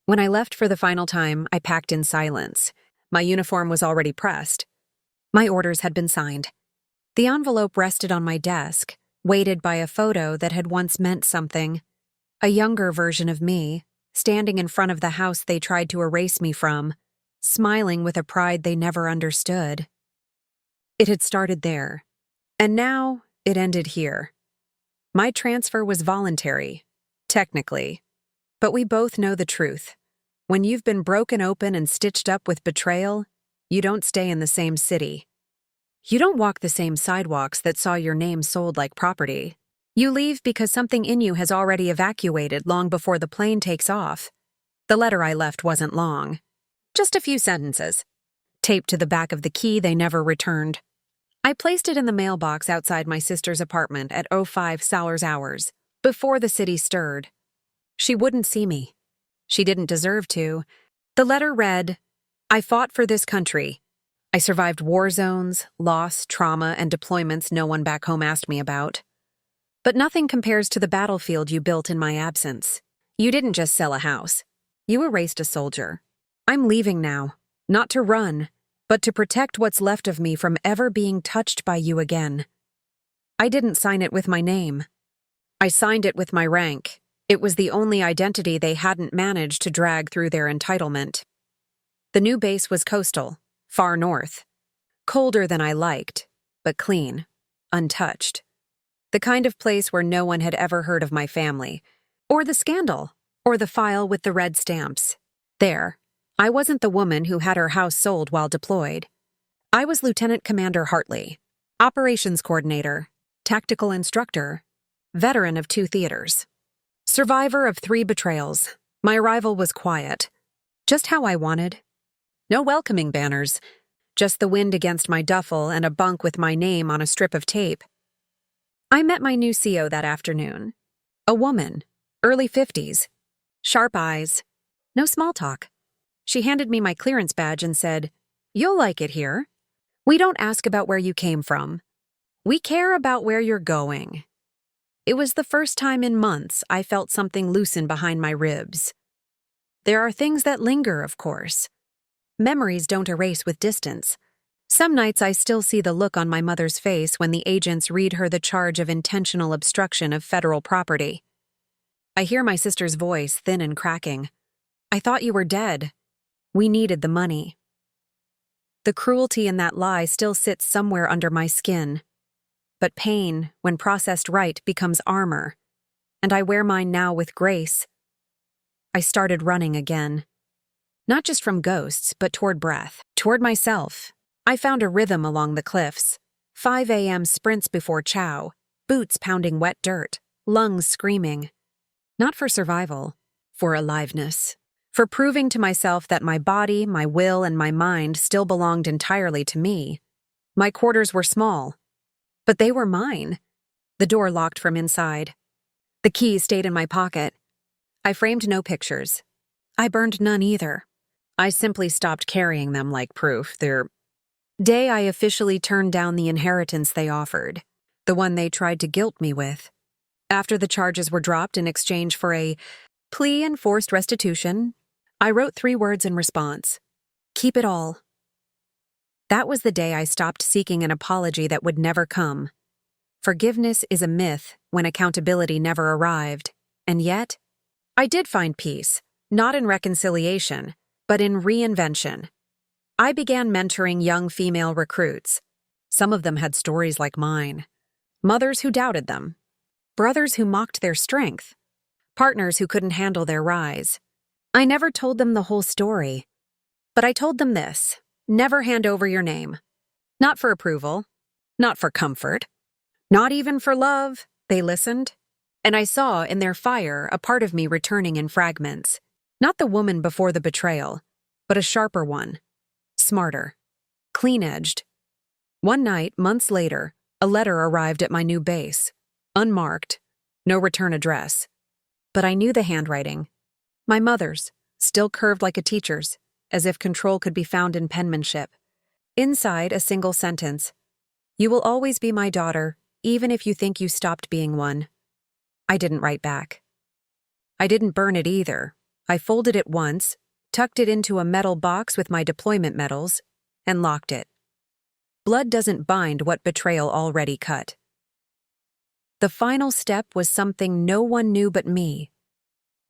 When I left for the final time, I packed in silence. My uniform was already pressed. My orders had been signed. The envelope rested on my desk, weighted by a photo that had once meant something. A younger version of me, standing in front of the house they tried to erase me from, smiling with a pride they never understood. It had started there, and now it ended here. My transfer was voluntary, technically, but we both know the truth. When you've been broken open and stitched up with betrayal, you don't stay in the same city. You don't walk the same sidewalks that saw your name sold like property. You leave because something in you has already evacuated long before the plane takes off. The letter I left wasn't long. Just a few sentences, taped to the back of the key they never returned. I placed it in the mailbox outside my sister's apartment at 05 Sours hours, before the city stirred. She wouldn't see me. She didn't deserve to. The letter read, "I fought for this country. I survived war zones, loss, trauma, and deployments no one back home asked me about. But nothing compares to the battlefield you built in my absence. You didn't just sell a house. You erased a soldier. I'm leaving now, not to run, but to protect what's left of me from ever being touched by you again." I didn't sign it with my name. I signed it with my rank. It was the only identity they hadn't managed to drag through their entitlement. The new base was coastal, far north. Colder than I liked, but clean, untouched. The kind of place where no one had ever heard of my family, or the scandal, or the file with the red stamps. There, I wasn't the woman who had her house sold while deployed. I was Lieutenant Commander Hartley, operations coordinator, tactical instructor, veteran of 2 theaters. Survivor of 3 betrayals, my arrival was quiet. Just how I wanted. No welcoming banners, just the wind against my duffel and a bunk with my name on a strip of tape. I met my new CO that afternoon. A woman, early 50s, sharp eyes, no small talk. She handed me my clearance badge and said, "You'll like it here. We don't ask about where you came from. We care about where you're going." It was the first time in months I felt something loosen behind my ribs. There are things that linger, of course. Memories don't erase with distance. Some nights I still see the look on my mother's face when the agents read her the charge of intentional obstruction of federal property. I hear my sister's voice, thin and cracking. "I thought you were dead. We needed the money." The cruelty in that lie still sits somewhere under my skin. But pain, when processed right, becomes armor, and I wear mine now with grace. I started running again. Not just from ghosts, but toward breath, toward myself. I found a rhythm along the cliffs. 5 a.m. sprints before chow, boots pounding wet dirt, lungs screaming. Not for survival, for aliveness. For proving to myself that my body, my will, and my mind still belonged entirely to me. My quarters were small, but they were mine. The door locked from inside. The key stayed in my pocket. I framed no pictures. I burned none either. I simply stopped carrying them like proof. The day I officially turned down the inheritance they offered, the one they tried to guilt me with. After the charges were dropped in exchange for a plea and forced restitution, I wrote 3 words in response: keep it all. That was the day I stopped seeking an apology that would never come. Forgiveness is a myth when accountability never arrived, and yet, I did find peace, not in reconciliation, but in reinvention. I began mentoring young female recruits. Some of them had stories like mine. Mothers who doubted them. Brothers who mocked their strength. Partners who couldn't handle their rise. I never told them the whole story. But I told them this: never hand over your name. Not for approval. Not for comfort. Not even for love. They listened. And I saw in their fire a part of me returning in fragments. Not the woman before the betrayal, but a sharper one. Smarter. Clean-edged. One night, months later, a letter arrived at my new base. Unmarked. No return address. But I knew the handwriting. My mother's, still curved like a teacher's, as if control could be found in penmanship. Inside, a single sentence: you will always be my daughter, even if you think you stopped being one. I didn't write back. I didn't burn it either. I folded it once, tucked it into a metal box with my deployment medals, and locked it. Blood doesn't bind what betrayal already cut. The final step was something no one knew but me.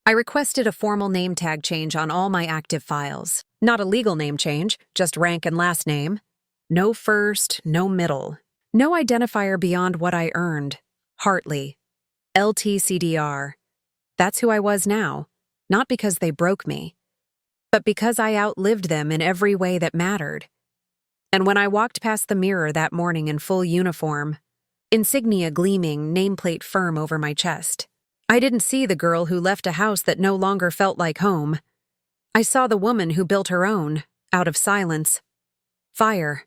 I requested a formal name tag change on all my active files. Not a legal name change, just rank and last name. No first, no middle. No identifier beyond what I earned. Hartley. LTCDR. That's who I was now, not because they broke me, but because I outlived them in every way that mattered. And when I walked past the mirror that morning in full uniform, insignia gleaming, nameplate firm over my chest, I didn't see the girl who left a house that no longer felt like home. I saw the woman who built her own, out of silence, fire,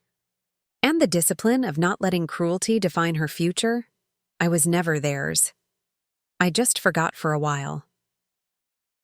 and the discipline of not letting cruelty define her future. I was never theirs. I just forgot for a while.